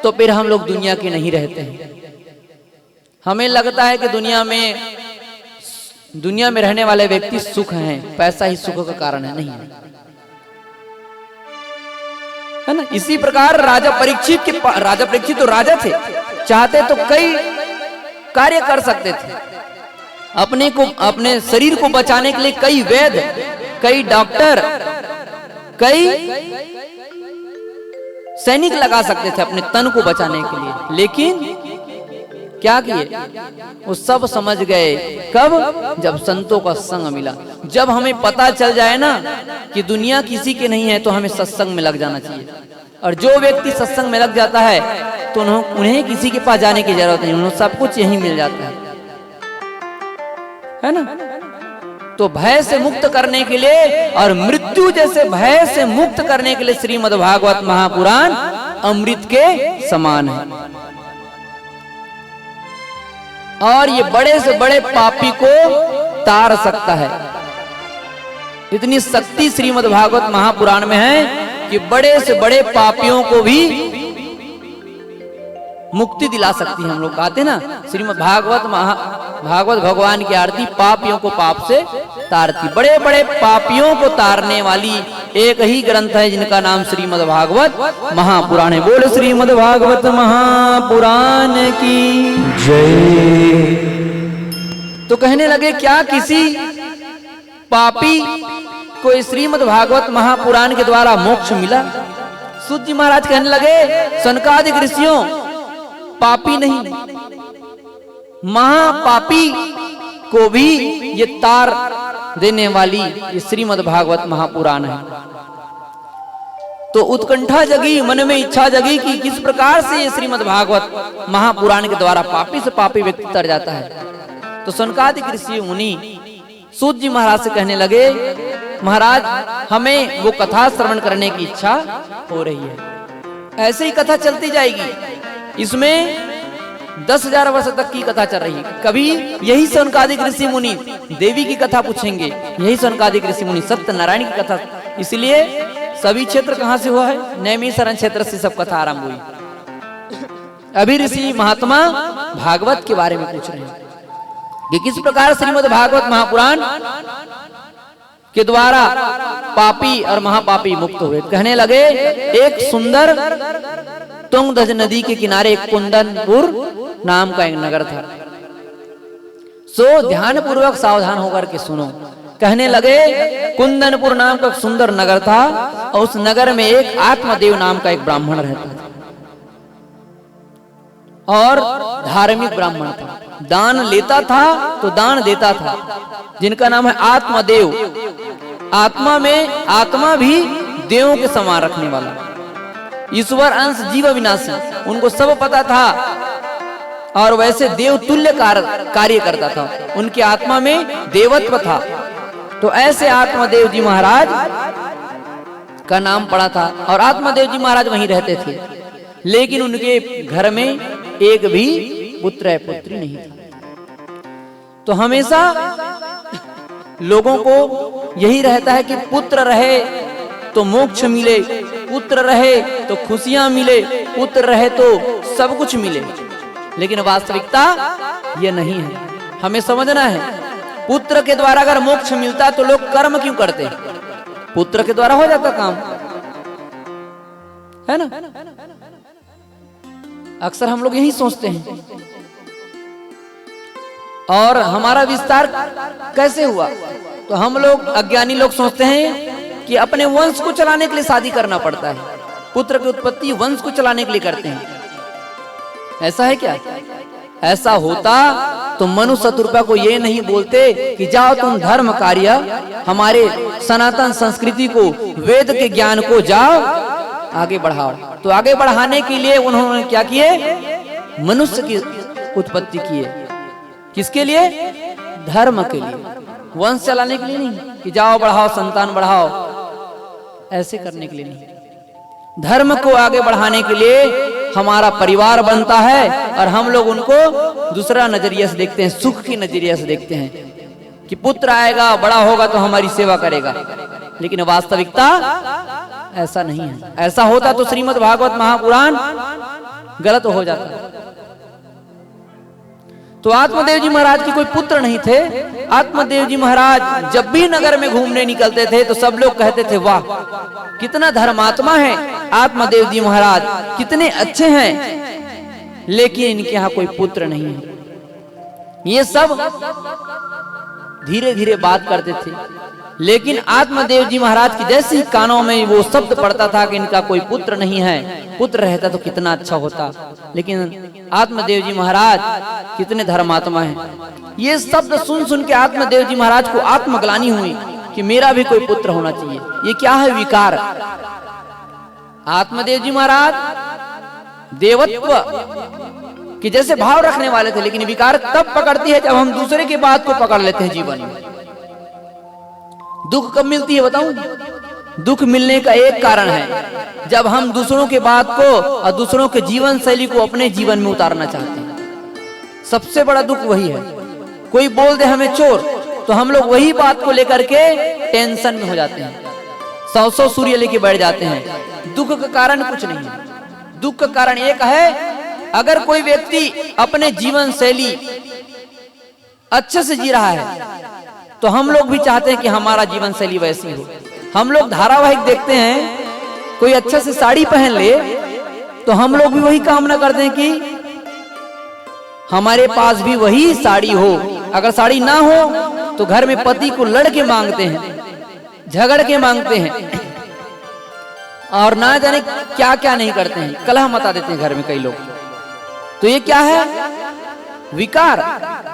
तो फिर हम लोग दुनिया के नहीं रहते हैं। हमें लगता है कि दुनिया में रहने वाले व्यक्ति सुख हैं, पैसा ही सुख का कारण है, नहीं है ना। इसी प्रकार राजा परीक्षित तो राजा थे, चाहते तो कई कार्य कर सकते थे। अपने शरीर को बचाने के लिए कई वैद्य, कई डॉक्टर, कई सैनिक लगा सकते थे अपने तन को बचाने के लिए। लेकिन क्या किए? वो सब समझ गए कब? जब संतों का संग मिला। जब हमें पता चल जाए ना कि दुनिया किसी की नहीं है, तो हमें सत्संग में लग जाना चाहिए। और जो व्यक्ति सत्संग में लग जाता है, तो उन्हें किसी के पास जाने की जरूरत नहीं, उन्हें सब कुछ यहीं मिल जाता है ना। तो भय से मुक्त करने के लिए और मृत्यु जैसे भय से मुक्त करने के लिए श्रीमद् भागवत महापुराण अमृत के समान है। और ये बड़े से बड़े पापी को तार सकता है। इतनी शक्ति श्रीमद् भागवत महापुराण में है कि बड़े से बड़े पापियों को भी मुक्ति दिला सकती है। हम लोग कहते हैं ना, श्रीमद् भागवत भगवान की आरती पापियों को पाप से तारती। बड़े बड़े पापियों को तारने वाली एक ही ग्रंथ है जिनका नाम श्रीमद् भागवत महापुराण है। बोल श्रीमद् भागवत महापुराण की जय। तो कहने लगे, क्या किसी पापी को श्रीमद् भागवत महापुराण के द्वारा मोक्ष मिला? सूत जी महाराज कहने लगे, सनकादिक ऋषियों, पापी नहीं, महापापी को भी ये तार देने वाली ये श्रीमद् भागवत महापुराण है। तो उत्कंठा जगी, मन में इच्छा जगी कि किस प्रकार से ये श्रीमद् भागवत महापुराण के द्वारा पापी से पापी व्यक्ति तर जाता है। तो सनकादिक ऋषि मुनि सूत जी महाराज से कहने लगे, महाराज हमें वो कथा श्रवण करने की इच्छा हो रही है। ऐसे ही कथा चलती जाएगी, इसमें 10,000 वर्ष तक की कथा चल रही है। कभी यही सनकादिक ऋषि मुनि देवी की कथा पूछेंगे, यही सनकादिक ऋषि मुनि सत्यनारायण की कथा। इसलिए सभी क्षेत्र कहां से हुआ है? नैमिषारण्य क्षेत्र से सब कथा आरंभ हुई। अभी ऋषि महात्मा भागवत के बारे में पूछ रहे हैं कि किस प्रकार श्रीमद् भागवत महापुराण के द्वारा पापी और महापापी मुक्त हुए। कहने लगे, एक सुंदर तुंगध्वज नदी के किनारे एक कुंदनपुर नाम का एक नगर था। सो ध्यान पूर्वक सावधान होकर के सुनो। कहने लगे, कुंदनपुर नाम का एक सुंदर नगर था और उस नगर में एक आत्मदेव नाम का एक ब्राह्मण रहता था और धार्मिक ब्राह्मण था। दान लेता था तो दान देता था, जिनका नाम है आत्मदेव। आत्मा में आत्मा भी देवों के समान रखने वाला, ईश्वर अंश जीव विनाशी, उनको सब पता था और वैसे देव तुल्य कार्य करता था। उनकी आत्मा में देवत्व था। तो ऐसे आत्मदेव जी महाराज का नाम पड़ा था और आत्मदेव जी महाराज वहीं रहते थे, लेकिन उनके घर में एक भी पुत्र या पुत्री नहीं था। तो हमेशा लोगों को यही रहता है कि पुत्र रहे तो मोक्ष मिले, पुत्र रहे तो खुशियां मिले, पुत्र रहे तो सब कुछ मिले। लेकिन वास्तविकता ये नहीं है। हमें समझना है, पुत्र के द्वारा अगर मोक्ष मिलता तो लोग कर्म क्यों करते? पुत्र के द्वारा हो जाता काम, है ना? अक्सर हम लोग यही सोचते हैं। और हमारा विस्तार कैसे हुआ? तो हम लोग अज्ञानी लोग सोचते हैं कि अपने वंश को चलाने के लिए शादी करना पड़ता है। पुत्र की उत्पत्ति वंश को चलाने के लिए करते हैं। ऐसा है क्या? ऐसा होता तो मनु शत्रुपा को ये नहीं बोलते कि जाओ तुम धर्म कार्य, हमारे सनातन संस्कृति को, वेद के ज्ञान को जाओ आगे बढ़ाओ। तो आगे बढ़ाने के लिए उन्होंने क्या किए? मनुष्य की उत्पत्ति किए। किसके लिए? धर्म के लिए, वंश चलाने के लिए नहीं कि जाओ बढ़ाओ संतान बढ़ाओ, ऐसे करने के लिए नहीं। धर्म को आगे बढ़ाने के लिए हमारा परिवार बनता है और हम लोग उनको दूसरा नजरिया से देखते हैं, सुख की नजरिया से देखते हैं कि पुत्र आएगा, बड़ा होगा तो हमारी सेवा करेगा। लेकिन वास्तविकता ऐसा नहीं है। ऐसा होता तो श्रीमद् भागवत महापुराण गलत हो जाता। तो आत्मदेव जी महाराज के कोई पुत्र नहीं थे। आत्मदेव जी महाराज जब भी नगर में घूमने निकलते थे तो सब लोग कहते थे, वाह कितना धर्मात्मा है आत्मदेव जी महाराज, कितने अच्छे हैं। लेकिन इनके यहाँ कोई पुत्र नहीं है। ये सब धीरे धीरे बात करते थे, लेकिन आत्मदेव जी महाराज की जैसे ही कानों में वो शब्द पड़ता था कि इनका कोई पुत्र नहीं है, पुत्र रहता तो कितना अच्छा होता। लेकिन आत्मदेव जी महाराज कितने धर्मात्मा हैं। ये शब्द सुन सुन के आत्मदेव जी महाराज को आत्मग्लानि हुई कि मेरा भी कोई पुत्र होना चाहिए। ये क्या है? विकार। आत्मदेव जी महाराज देवत्व कि जैसे भाव रखने वाले थे, लेकिन विकार तब पकड़ती है जब हम दूसरे की बात को पकड़ लेते हैं जीवन में। दुख कब मिलती है बताऊं? दुख मिलने का एक कारण है जब हम दूसरों के बात को और दूसरों के जीवन शैली को अपने जीवन में उतारना चाहते हैं। सबसे बड़ा दुख वही है। कोई बोल दे हमें चोर, तो हम लोग वही बात को लेकर के टेंशन में हो जाते हैं, 100 सूर्य लेके बैठ जाते हैं। दुख का कारण कुछ नहीं है। दुख का कारण एक है, अगर कोई व्यक्ति अपने जीवन शैली अच्छे से जी रहा है तो हम लोग भी चाहते हैं कि हमारा जीवन शैली वैसी हो। हम लोग धारावाहिक देखते हैं, कोई अच्छे से साड़ी पहन ले तो हम लोग भी वही कामना करते हैं कि हमारे पास भी वही साड़ी हो। अगर साड़ी ना हो तो घर में पति को लड़ के मांगते हैं, झगड़ के मांगते हैं और ना जाने क्या क्या नहीं करते हैं, कलह मचा देते हैं घर में कई लोग। तो ये क्या है? विकार।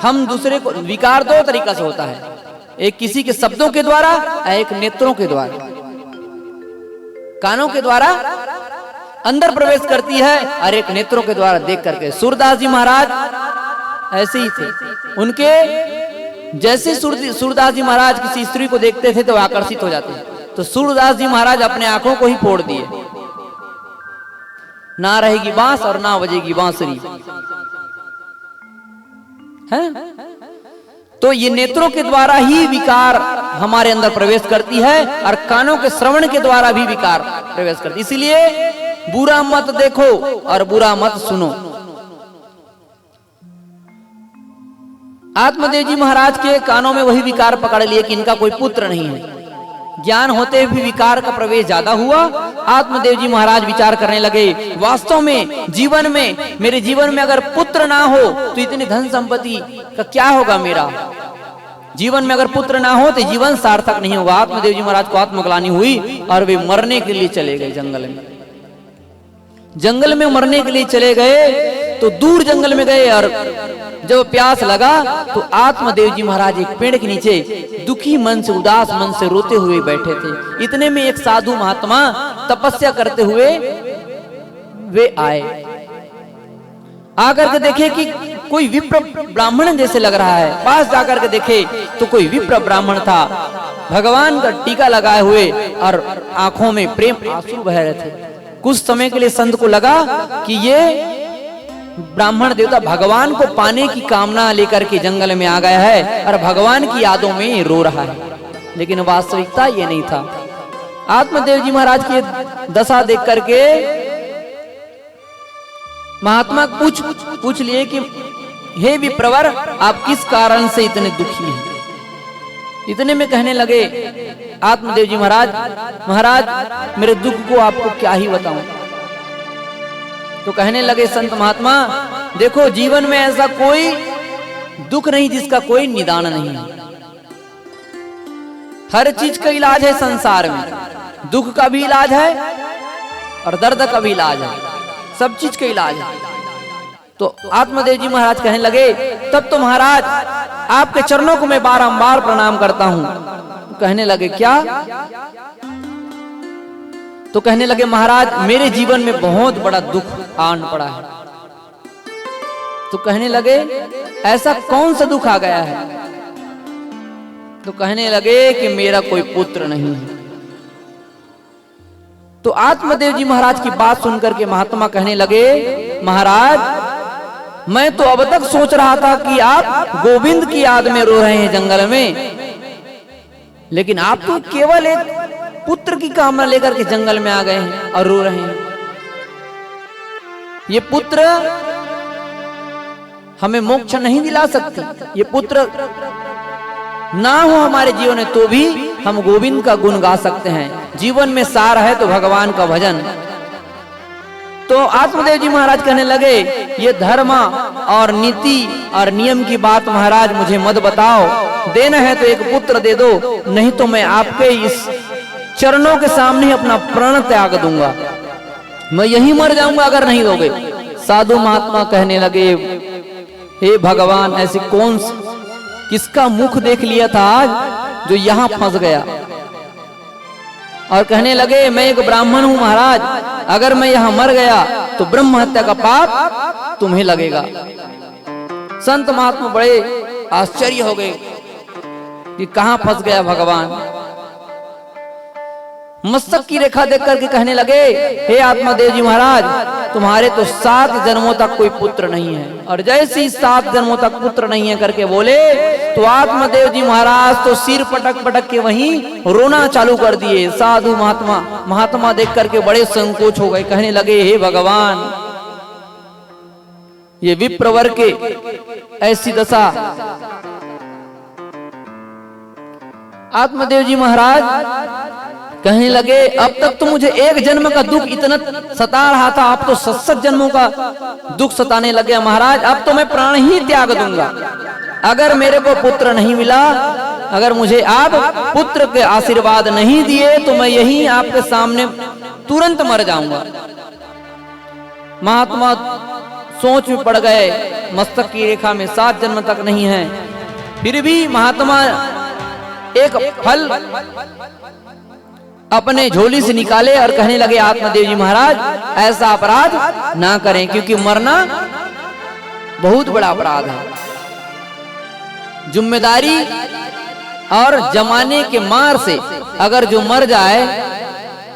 हम दूसरे को, विकार दो तरीका से होता है, एक किसी के शब्दों के द्वारा, एक नेत्रों के द्वारा। कानों के द्वारा अंदर प्रवेश करती है और एक नेत्रों के द्वारा देख करके। सूरदास जी महाराज ऐसे ही थे। उनके जैसे सूरदास जी महाराज किसी स्त्री को देखते थे तो आकर्षित हो जाते, तो सूरदास जी महाराज अपने आंखों को ही फोड़ दिए। ना रहेगी बांस और ना बजेगी बांसुरी है। तो ये नेत्रों के द्वारा ही विकार हमारे अंदर प्रवेश करती है और कानों के श्रवण के द्वारा भी विकार प्रवेश करती है। इसलिए बुरा मत देखो और बुरा मत सुनो। आत्मदेव जी महाराज के कानों में वही विकार पकड़ लिए कि इनका कोई पुत्र नहीं है। ज्ञान होते भी विकार का प्रवेश ज्यादा हुआ। आत्मदेव जी महाराज विचार करने लगे, वास्तव में जीवन में, मेरे जीवन में अगर पुत्र ना हो तो इतनी धन संपत्ति का क्या होगा मेरा। जीवन में अगर पुत्र ना हो तो जीवन सार्थक नहीं होगा। आत्मदेव जी महाराज को आत्मग्लानि हुई और वे मरने के लिए चले गए जंगल में। जंगल में मरने के लिए चले गए तो दूर जंगल में गए और जब प्यास लगा तो आत्मदेव जी महाराज एक पेड़ के नीचे दुखी मन से, उदास मन से रोते हुए बैठे थे। इतने में एक साधु महात्मा तपस्या करते हुए वे आए। आकर के देखे कि कोई विप्र ब्राह्मण जैसे लग रहा है। पास जाकर के देखे तो कोई विप्र ब्राह्मण था, भगवान का टीका लगाए हुए और आंखों में प्रेम आंसू बह रहे थे। कुछ समय के लिए संत को लगा कि ये ब्राह्मण देवता भगवान को पाने की कामना लेकर के जंगल में आ गया है और भगवान की यादों में रो रहा है, लेकिन वास्तविकता ये नहीं था। आत्मदेव जी महाराज की दशा देख करके महात्मा पूछ लिए कि हे विप्रवर, आप किस कारण से इतने दुखी हैं। इतने में कहने लगे आत्मदेव जी महाराज, महाराज मेरे दुख को आपको क्या ही बताऊं। तो कहने लगे संत महात्मा, देखो जीवन में ऐसा कोई दुख नहीं जिसका कोई निदान नहीं है। हर चीज का इलाज है संसार में। दुख का भी इलाज है और दर्द का भी इलाज है, सब चीज का इलाज है। तो आत्मदेव जी महाराज कहने लगे, तब तो महाराज आपके चरणों को मैं बारंबार प्रणाम करता हूं। कहने लगे क्या? तो कहने लगे महाराज मेरे जीवन में बहुत बड़ा दुख आन पड़ा है। तो कहने लगे ऐसा कौन सा दुख आ गया है? तो कहने लगे कि मेरा कोई पुत्र नहीं है। तो आत्मदेव जी महाराज की बात सुनकर के महात्मा कहने लगे, महाराज मैं तो अब तक सोच रहा था कि आप गोविंद की याद में रो रहे हैं जंगल में, लेकिन आप तो केवल एक पुत्र की कामना लेकर के जंगल में आ गए हैं और रो रहे हैं। ये पुत्र हमें मोक्ष नहीं दिला सकती। ये पुत्र ना हो हमारे जीवन में तो भी हम गोविंद का गुण गा सकते हैं। जीवन में सार है तो भगवान का भजन। तो आत्मदेव जी महाराज कहने लगे, ये धर्म और नीति और नियम की बात महाराज मुझे मत बताओ। देना है तो एक पुत्र दे दो, नहीं तो मैं आपके इस चरणों के सामने ही अपना प्राण त्याग दूंगा। मैं यही मर जाऊंगा अगर नहीं दोगे। साधु महात्मा कहने लगे, हे भगवान ऐसे कौन किसका मुख देख लिया था आज जो यहाँ फंस गया। और कहने लगे मैं एक ब्राह्मण हूं महाराज, अगर मैं यहाँ मर गया तो ब्रह्म हत्या का पाप तुम्हें लगेगा। संत महात्मा बड़े आश्चर्य हो गए कि कहां फंस गया भगवान। मस्तक की रेखा देख करके कहने लगे, हे आत्मदेव जी महाराज तुम्हारे तो 7 जन्मों तक कोई पुत्र नहीं है। और जैसे ही 7 जन्मों तक पुत्र नहीं है करके बोले तो आत्मदेव जी महाराज तो सिर पटक पटक के वहीं रोना चालू कर दिए। साधु महात्मा देख करके बड़े संकोच हो गए। कहने लगे, हे भगवान ये विप्रवर के ऐसी दशा। आत्मदेव जी महाराज कहने लगे, अब तक तो मुझे एक जन्म का दुख इतना सता रहा था, अब तो 7 जन्मों का दुख सताने लगे महाराज। अब तो मैं प्राण ही त्याग दूंगा। अगर मेरे को पुत्र नहीं मिला, अगर मुझे आप पुत्र के आशीर्वाद नहीं दिए तो मैं यही आपके सामने तुरंत मर जाऊंगा। महात्मा सोच में पड़ गए। मस्तक की रेखा में 7 जन्म तक नहीं है। फिर भी महात्मा एक फल अपने झोली से निकाले और कहने लगे आत्मदेव जी महाराज ऐसा अपराध ना करें, क्योंकि मरना बहुत बड़ा अपराध है। जिम्मेदारी और जमाने के मार से अगर जो मर जाए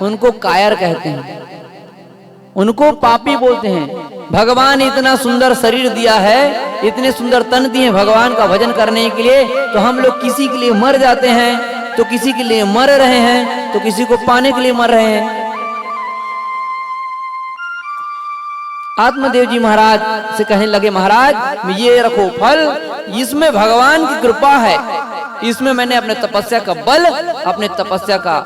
उनको कायर कहते हैं, उनको पापी बोलते हैं। भगवान इतना सुंदर शरीर दिया है, इतने सुंदर तन दिए भगवान का भजन करने के लिए, तो हम लोग किसी के लिए मर जाते हैं, तो किसी के लिए मर रहे हैं, तो किसी को पाने के लिए मर रहे हैं। आत्मदेव जी महाराज से कहने लगे महाराज ये रखो फल, इसमें भगवान की कृपा है, इसमें मैंने अपने तपस्या का बल, अपने तपस्या का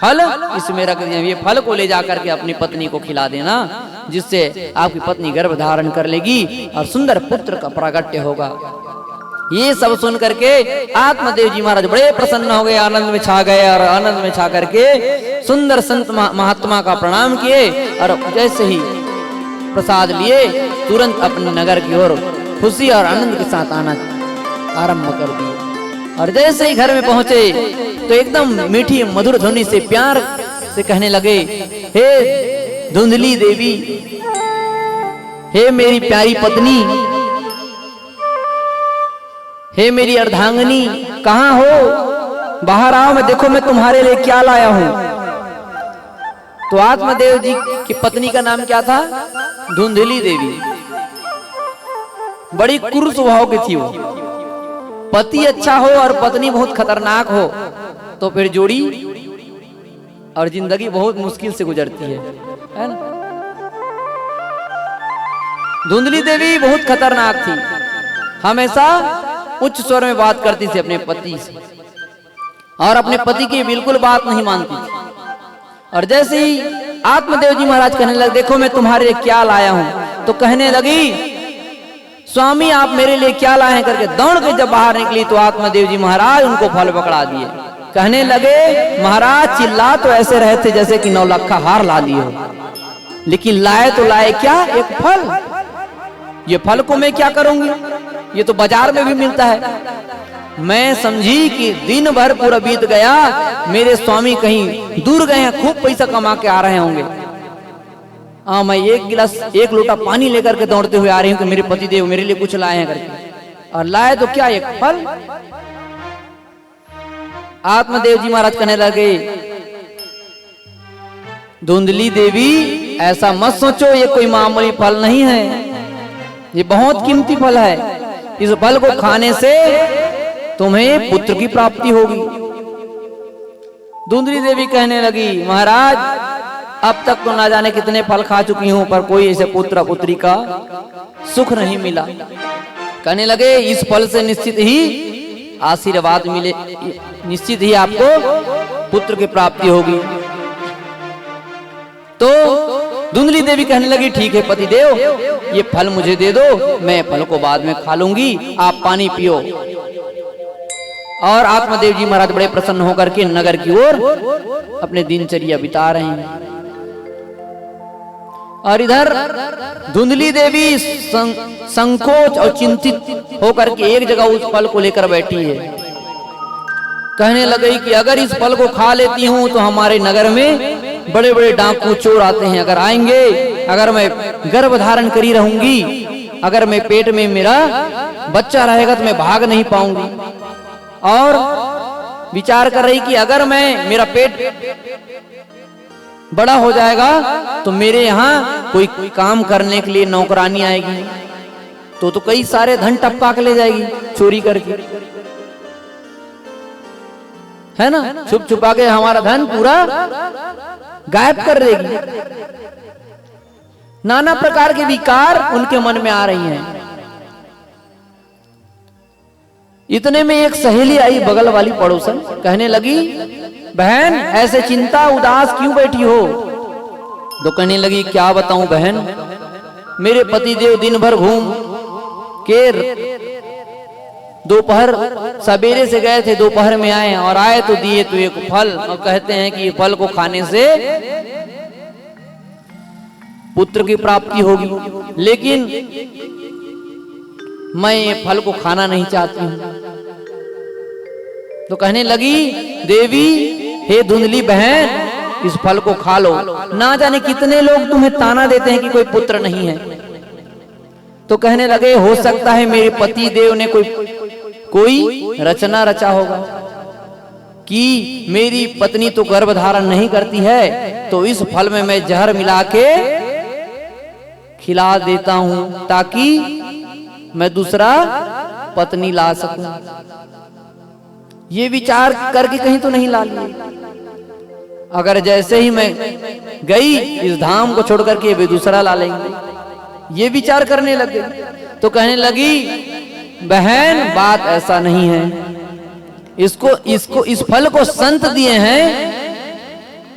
फल इसमें रख दिया। ये फल को ले जाकर के अपनी पत्नी को खिला देना, जिससे आपकी पत्नी गर्भ धारण कर लेगी और सुंदर पुत्र का प्रागट्य होगा। ये सब सुन करके आत्मदेव जी महाराज बड़े प्रसन्न हो गए, आनंद में छा गए, और आनंद में छा करके सुंदर संत महात्मा का प्रणाम किए और जैसे ही प्रसाद लिए तुरंत अपने नगर की ओर खुशी और आनंद के साथ आना आरंभ कर दिए। और जैसे ही घर में पहुंचे तो एकदम मीठी मधुर ध्वनि से प्यार से कहने लगे, हे धुंधली देवी, हे मेरी प्यारी पत्नी, हे मेरी अर्धांगिनी, कहाँ हो? बाहर आओ, मैं देखो मैं तुम्हारे लिए क्या लाया हूं। तो आत्मदेव जी की पत्नी का नाम क्या था? धुंधली देवी। बड़ी क्रूर स्वभाव की थी वो। पति अच्छा हो और पत्नी बहुत खतरनाक हो तो फिर जोड़ी और जिंदगी बहुत मुश्किल से गुजरती है ना। धुंधली देवी बहुत खतरनाक थी, हमेशा उच्च स्वर में बात करती थी अपने पति से और अपने पति की बिल्कुल बात नहीं मानती थी। और जैसे ही आत्मदेव जी महाराज कहने लगे, देखो मैं तुम्हारे लिए क्या लाया हूं, तो कहने लगी, स्वामी आप मेरे लिए क्या लाए हैं करके दौड़ के जब बाहर निकली तो आत्मदेव जी महाराज उनको फल पकड़ा दिए। कहने लगे, महाराज चिल्ला तो ऐसे रहे थे जैसे कि 9 लाख हार ला लिए हो, लेकिन लाए तो लाए क्या? एक फल। ये फल को मैं क्या करूंगी, ये तो बाजार में भी मिलता है। मैं समझी कि दिन भर पूरा बीत गया, मेरे स्वामी कहीं दूर गए हैं, खूब पैसा कमा के आ रहे होंगे। मैं एक लोटा पानी लेकर के दौड़ते हुए आ रही हूँ कि मेरे पतिदेव मेरे लिए कुछ लाए हैं करके, और लाए तो क्या? एक फल। आत्मदेव जी महाराज कहने लगे, धुंधली देवी ऐसा मत सोचो, ये कोई मामूली फल नहीं है, ये बहुत कीमती फल है। इस फल को खाने से तुम्हें पुत्र की प्राप्ति होगी। धुंधली देवी कहने लगी, महाराज अब तक तो ना जाने कितने फल खा चुकी हूं, पर कोई ऐसे पुत्र पुत्री का सुख नहीं मिला। कहने लगे, इस फल से निश्चित ही आशीर्वाद मिले, निश्चित ही आपको पुत्र की प्राप्ति होगी। तो धुंधली देवी कहने लगी, ठीक है पतिदेव, ये फल मुझे दे दो, मैं फल को बाद में खा लूंगी, आप पानी पियो। और आत्मदेव जी महाराज बड़े प्रसन्न होकर के नगर की ओर अपने दिनचर्या बिता रहे हैं। और इधर धुंधली देवी संकोच और चिंतित होकर के एक जगह उस फल को लेकर बैठी है। कहने लगी कि अगर इस फल को खा लेती हूं तो हमारे नगर में बड़े बड़े डाकू चोर आते हैं, अगर आएंगे, अगर मैं गर्भ धारण करी रहूंगी, अगर मैं पेट में मेरा बच्चा रहेगा तो मैं भाग नहीं पाऊंगी। और विचार कर रही कि अगर मेरा पेट बड़ा हो जाएगा तो मेरे यहाँ कोई काम करने के लिए नौकरानी आएगी, तो कई सारे धन टपका के ले जाएगी चोरी करके, है ना। छुप छुपा के हमारा धन पूरा गायब कर देगी। नाना प्रकार के विकार उनके मन में आ रही हैं। इतने में एक सहेली आई, बगल वाली पड़ोसन, कहने लगी, बहन ऐसे चिंता उदास क्यों बैठी हो? तो कहने लगी, क्या बताऊं बहन, मेरे पतिदेव दिन भर घूम के दोपहर सवेरे से गए थे, दोपहर में आए, और आए तो दिए तो एक फल, और कहते हैं कि ये फल को खाने से पुत्र की प्राप्ति होगी, लेकिन मैं ये फल को खाना नहीं चाहती हूं। तो कहने लगी, देवी हे धुंधली बहन इस फल को खा लो। ना जाने कितने लोग तुम्हें ताना देते हैं कि कोई पुत्र नहीं है। तो कहने लगे हो सकता है मेरे पति देव ने कोई रचना रचा होगा कि मेरी पत्नी तो गर्भ धारण नहीं करती है, तो इस फल में मैं जहर मिला के खिला देता हूं ताकि मैं दूसरा पत्नी ला सकूं। ये विचार करके कहीं तो नहीं ला लिए। अगर जैसे ही मैं गई इस धाम को छोड़ करके वे दूसरा ला लेंगे, ये विचार करने लगे। तो कहने लगी बहन बात ऐसा नहीं है, इसको इस फल को संत दिए हैं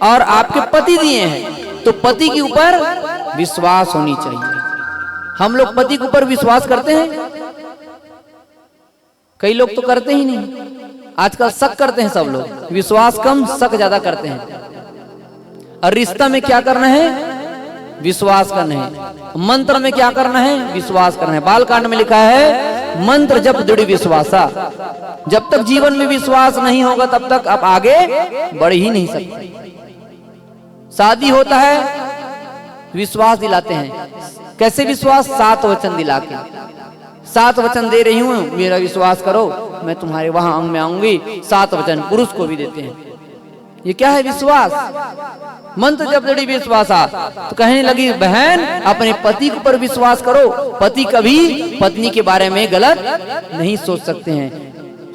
और आपके पति दिए हैं, तो पति के ऊपर विश्वास होनी चाहिए। हम लोग पति के ऊपर विश्वास करते हैं? कई लोग तो करते ही नहीं। आजकल शक करते हैं सब लोग, विश्वास कम शक ज्यादा करते हैं। और रिश्ता में क्या करना है? विश्वास करना है। मंत्र में क्या करना है? विश्वास करना है। बालकांड में लिखा है मंत्र जप दृढ़ विश्वासा। जब तक जीवन में विश्वास नहीं होगा तब तक आप आगे बढ़ ही नहीं सकते। शादी होता है विश्वास दिलाते हैं। कैसे विश्वास? 7 वचन दिला के। 7 वचन दे रही हूं, मेरा विश्वास करो, मैं तुम्हारे वहां अंग में आऊंगी। 7 वचन पुरुष को भी देते हैं। ये क्या है? विश्वास। मंत्र जब दृढ़ विश्वासा। तो कहने लगी बहन अपने पति के ऊपर विश्वास करो। पति कभी पत्नी के बारे में गलत नहीं सोच सकते हैं।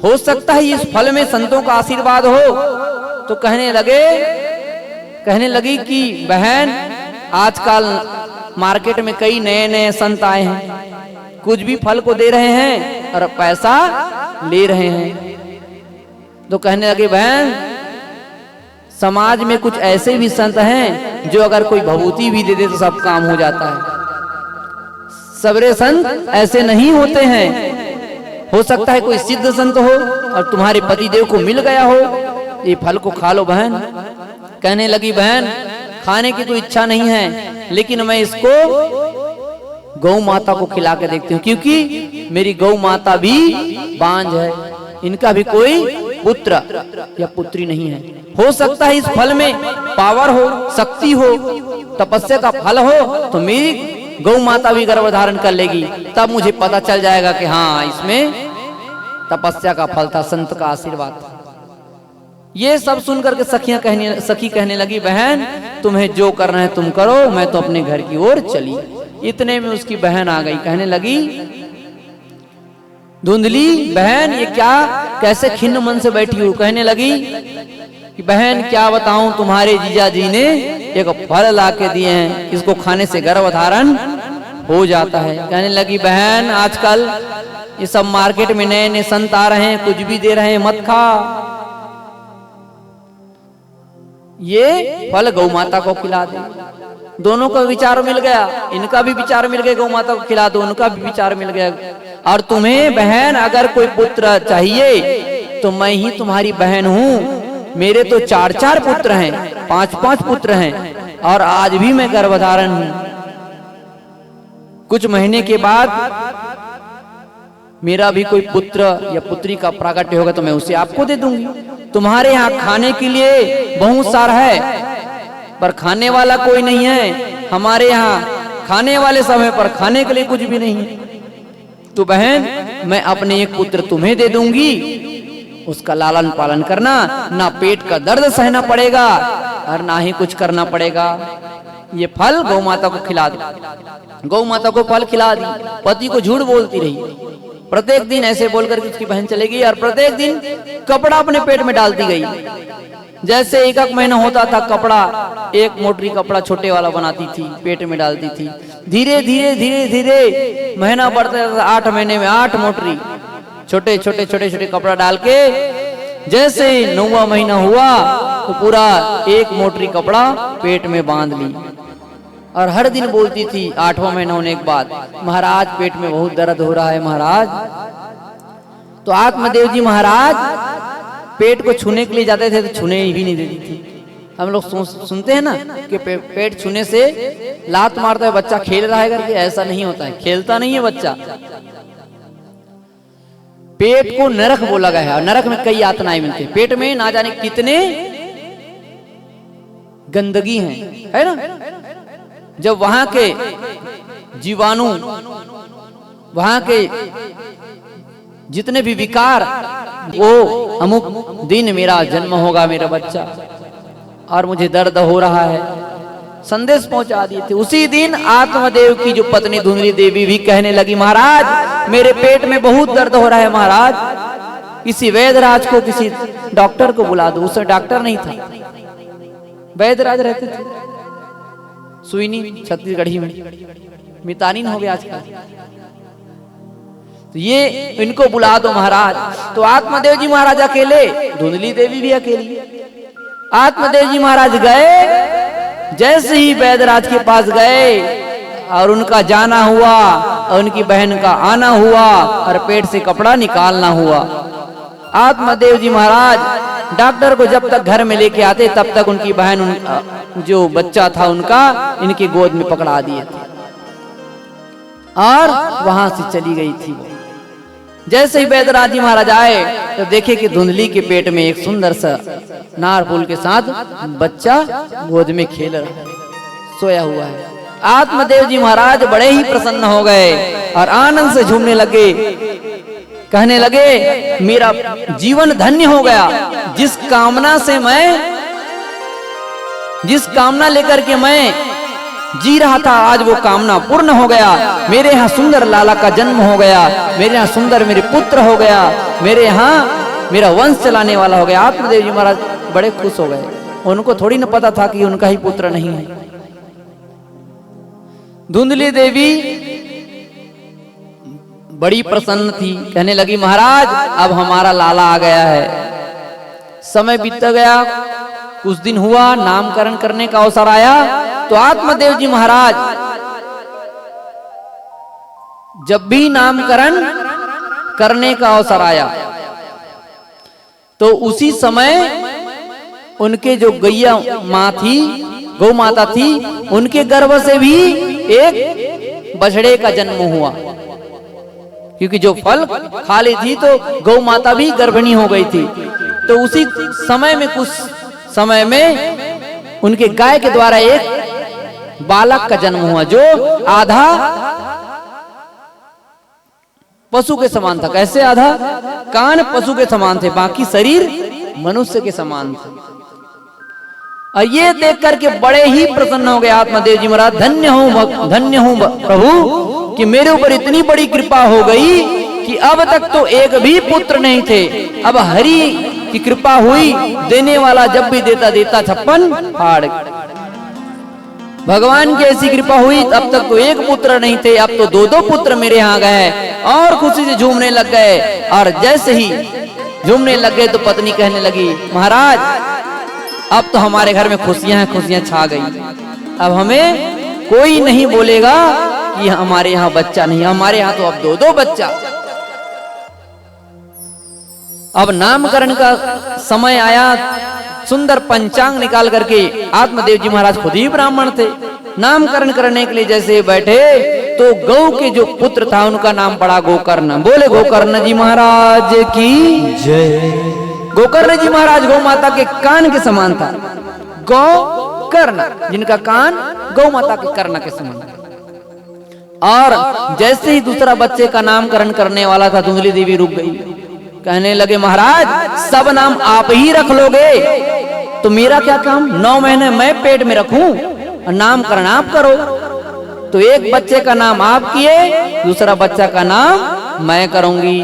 हो सकता है इस फल में संतों का आशीर्वाद हो। तो कहने लगी कि बहन आजकल मार्केट में कई नए संत आए हैं, कुछ भी फल को दे रहे हैं और पैसा ले रहे हैं। तो कहने लगे बहन समाज में कुछ ऐसे भी संत हैं जो अगर कोई भभूति भी दे दे तो सब काम हो जाता है। सबरे संत ऐसे नहीं होते हैं। हो सकता है कोई सिद्ध संत हो और तुम्हारे पति देव को मिल गया हो, ये फल को खा लो बहन। कहने लगी बहन खाने की तो इच्छा नहीं है, लेकिन मैं इसको गौ माता को खिला के देखती हूँ, क्योंकि मेरी गौ माता भी बांझ है, इनका भी कोई पुत्र या पुत्री नहीं है। हो सकता है इस फल में पावर हो, शक्ति हो, तपस्या का फल हो, तो मेरी गौ माता भी गर्भ धारण कर लेगी। तब मुझे पता चल जाएगा कि हाँ इसमें तपस्या का फल था, संत का आशीर्वाद था। ये सब सुनकर के सखी कहने लगी बहन तुम्हें जो करना है तुम करो, मैं तो अपने घर की ओर चली। इतने में उसकी बहन आ गई। कहने लगी धुंधली बहन ये क्या, कैसे खिन्न मन से बैठी हूँ? कहने लगी कि बहन क्या बताऊं, तुम्हारे जीजा जी ने एक फल ला के दिए हैं, इसको खाने से गर्भ धारण हो जाता है। कहने लगी बहन आजकल ये सब मार्केट में नए संत आ रहे हैं, कुछ भी दे रहे हैं, मत खा। ये फल गौ माता को खिला दे। दोनों का विचार मिल गया, इनका भी विचार मिल गया, गौ माता को खिला दो, उनका भी विचार मिल गया। और तुम्हें बहन अगर कोई पुत्र चाहिए तो मैं ही तुम्हारी बहन हूँ। मेरे तो 4-4 पुत्र हैं, 5-5 पुत्र हैं, और आज भी मैं गर्भधारण हूँ। कुछ महीने के बाद मेरा भी कोई पुत्र या पुत्री का प्राकट्य होगा तो मैं उसे आपको दे दूंगी। तुम्हारे यहाँ खाने के लिए बहुत सारा है, पर खाने वाला कोई नहीं है। हमारे यहाँ खाने वाले समय पर खाने के लिए कुछ भी नहीं है। तो बहन मैं अपने एक पुत्र तुम्हें दे दूंगी, उसका लालन पालन करना, ना पेट का दर्द सहना पड़ेगा और ना ही कुछ करना पड़ेगा। ये फल गौ माता को खिला दी। गौ माता को फल खिला दी। पति को झूठ बोलती रही, प्रत्येक दिन ऐसे बोलकर के उसकी बहन चली गई और प्रत्येक दिन कपड़ा अपने पेट में डालती गई। जैसे एक महीना होता था कपड़ा, एक मोटरी कपड़ा छोटे वाला बनाती थी, पेट में डालती थी। धीरे धीरे महीना बढ़ता था, 8 महीने में 8 मोटरी छोटे कपड़ा डाल के जैसे 9वां महीना हुआ तो पूरा 1 मोटरी कपड़ा पेट में बांध ली। और हर दिन बोलती थी 8वां महीना होने के बाद, महाराज पेट में बहुत दर्द हो रहा है महाराज। तो आत्मदेव जी महाराज पेट को छूने के लिए जाते थे तो छूने भी नहीं देती थी। हम लोग सुनते हैं ना कि पेट छूने से लात मारता है बच्चा खेल रहा है करके, ऐसा नहीं होता है, खेलता नहीं है बच्चा। पेट को नरक बोला गया है और नरक में कई यातनाएं मिलती है। पेट में ना जाने कितने गंदगी है ना। जब वहां के जीवाणु, वहां के जितने भी विकार, वो अमुक दिन मेरा जन्म होगा, मेरा बच्चा, और मुझे दर्द हो रहा है, संदेश पहुंचा दिए थे। उसी दिन आत्मदेव की जो पत्नी धुंधली देवी भी कहने लगी, महाराज मेरे पेट में बहुत दर्द हो रहा है, महाराज किसी वैद्यराज को, किसी डॉक्टर को बुला दो। उससे डॉक्टर नहीं था, वैद्यराज रहते थे सुईनी छत्तीसगढ़ी में, मितानिन हो गया आजकल। तो ये इनको बुला दो महाराज। तो आत्मदेव जी महाराज अकेले, धुंधली देवी भी अकेली। आत्मदेव जी महाराज गए, जैसे ही वैद्यराज के पास गए और उनका जाना हुआ और उनकी बहन का आना हुआ और पेट से कपड़ा निकालना हुआ, आत्मदेव जी महाराज डॉक्टर को जब तक घर में लेके आते तब तक उनकी बहन, जो बच्चा था उनका, इनकी गोद में पकड़ा दिए थे और वहां से चली गई थी। जैसे ही वैद्यराज जी महाराज आए तो देखे कि धुंधली के पेट में एक सुंदर सा नार फूल के साथ बच्चा गोद में खेल रहा है, सोया हुआ है। आत्मदेव जी महाराज बड़े ही प्रसन्न हो गए और आनंद से झूमने लगे, कहने लगे मेरा जीवन धन्य हो गया। जिस कामना लेकर के मैं जी रहा था, आज वो कामना पूर्ण हो गया। मेरे यहाँ सुंदर लाला का जन्म हो गया, मेरे यहाँ सुंदर मेरे पुत्र हो गया, मेरे यहाँ मेरा वंश चलाने वाला हो गया। आत्मदेव जी महाराज बड़े खुश हो गए। उनको थोड़ी न पता था कि उनका ही पुत्र नहीं है। धुंधली देवी बड़ी प्रसन्न थी, कहने लगी महाराज अब हमारा लाला आ गया है। समय बीतता गया, कुछ दिन हुआ, नामकरण करने का अवसर आया। तो आत्मदेव जी महाराज जब भी नामकरण करने का अवसर आया तो उसी समय उनके जो गैया माँ थी, गौ माता थी, उनके गर्भ से भी एक बछड़े का जन्म हुआ। क्योंकि जो फल खा ली थी तो गौ माता भी गर्भिणी हो गई थी। तो उसी समय में, कुछ समय में उनके गाय के द्वारा एक बालक का जन्म हुआ, जो आधा पशु के समान था। कैसे आधा? कान पशु के समान थे, बाकी शरीर मनुष्य के समान था। और ये देख करके बड़े ही प्रसन्न हो गए आत्मदेव जी महाराज। धन्य हूं प्रभु कि मेरे ऊपर इतनी बड़ी कृपा हो गई कि अब तक तो एक भी पुत्र नहीं थे, अब हरि की कृपा हुई। देने वाला जब भी देता 56 फाड़। भगवान की ऐसी कृपा हुई, अब तक तो एक पुत्र नहीं थे, अब तो 2 पुत्र मेरे यहाँ गए। और खुशी से झूमने लग गए। और जैसे ही झूमने लग गए तो पत्नी कहने लगी महाराज अब तो हमारे घर में खुशियां छा गई। अब हमें कोई नहीं बोलेगा कि हमारे यहाँ बच्चा नहीं, हमारे यहाँ तो अब 2 बच्चा। अब नामकरण का समय आया। सुंदर पंचांग निकाल करके, आत्मदेव जी महाराज खुद ही ब्राह्मण थे, नामकरण करने के लिए जैसे बैठे तो गौ के जो पुत्र था उनका नाम पड़ा गोकर्ण। बोले गोकर्ण जी महाराज की जय। गोकर्ण जी महाराज गौ माता के कान के समान था। गौ कर्ण, जिनका कान गौ माता के कर्ण के समान। और जैसे ही दूसरा बच्चे का नामकरण करने वाला था, धुंधली देवी रुक गई। कहने लगे महाराज सब नाम आप ही रख लोगे तो मेरा क्या काम? 9 महीने मैं पेट में रखूं और नामकरण आप करो। तो एक बच्चे का नाम आप किए, दूसरा बच्चा का नाम मैं करूंगी।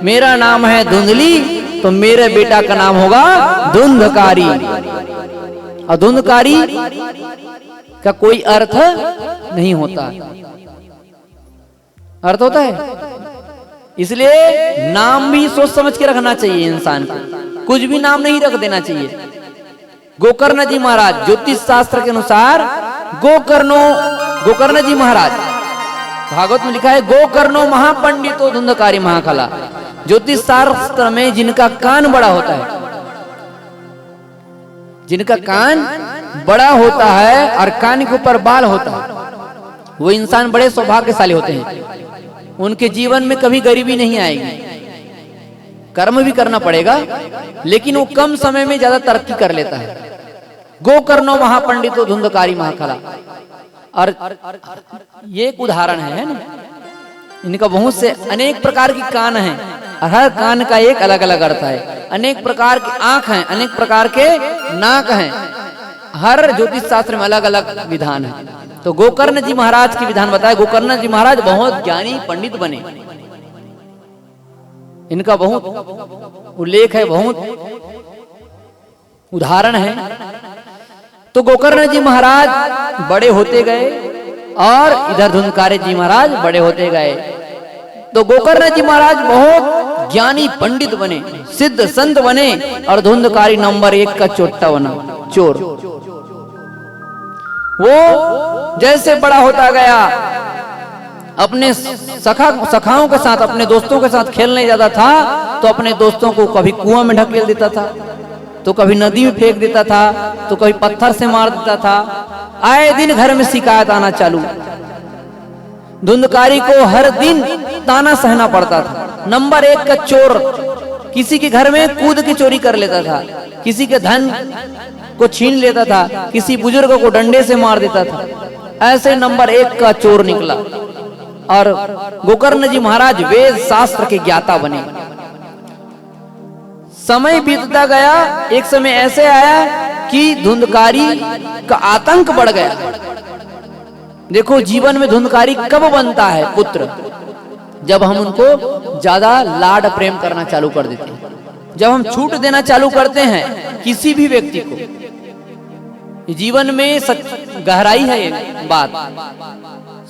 मेरा नाम है धुंधली, तो मेरे बेटा का नाम होगा धुंधकारी। और धुंधकारी का कोई अर्थ नहीं होता। अर्थ होता है? इसलिए नाम भी सोच समझ के रखना चाहिए इंसान को, कुछ भी नाम नहीं रख देना चाहिए। गोकर्ण जी महाराज, ज्योतिष शास्त्र के अनुसार गोकर्ण जी महाराज, भागवत में लिखा है गोकर्णो महापंडितो धुंधकारी महाकला। ज्योतिष शास्त्र में जिनका कान बड़ा होता है, जिनका कान बड़ा होता है और कान के ऊपर बाल होता है, वो इंसान बड़े सौभाग्यशाली होते हैं। उनके जीवन में कभी गरीबी नहीं आएगी। कर्म भी करना पड़ेगा लेकिन वो कम समय में ज्यादा तरक्की कर लेता है। गोकर्णो महापंडितो धुंधकारी महाखला। और ये एक उदाहरण है ना, इनका बहुत से अनेक प्रकार की कान हैं और हर कान का एक अलग अलग अर्थ है। अनेक प्रकार की आंख हैं, अनेक प्रकार के नाक हैं, हर ज्योतिष शास्त्र में अलग अलग विधान है। तो गोकर्ण जी महाराज की विधान बताया। गोकर्ण जी महाराज बहुत ज्ञानी पंडित बने, इनका बहुत उल्लेख है, बहुत उदाहरण है। तो गोकर्ण जी महाराज बड़े होते गए और इधर धुंधकारी जी महाराज बड़े होते गए। तो गोकर्ण जी महाराज बहुत ज्ञानी पंडित बने, सिद्ध संत बने और धुंधकारी नंबर 1 का चोट्टा बना, चोर। वो जैसे बड़ा होता गया अपने सखाओं के साथ, अपने दोस्तों के साथ खेलने जाता था तो अपने दोस्तों को कभी कुआं में ढकेल देता था, तो कभी नदी में फेंक देता था, तो कभी पत्थर से मार देता था। आए दिन घर में शिकायत आना चालू। धुंधकारी को हर दिन ताना सहना पड़ता था। नंबर 1 का चोर, किसी के घर में कूद के चोरी कर लेता था, किसी के धन को छीन लेता था, किसी बुजुर्ग को डंडे से मार देता था। ऐसे नंबर 1 का चोर निकला और गोकर्ण जी महाराज वेद शास्त्र के ज्ञाता बने। समय बीतता गया, एक समय ऐसे आया कि धुंधकारी का आतंक बढ़ गया। देखो जीवन में धुंधकारी कब बनता है पुत्र, जब हम उनको ज्यादा लाड प्रेम करना चालू कर देते हैं, जब हम छूट देना चालू करते हैं किसी भी व्यक्ति को। जीवन में गहराई है ये बात।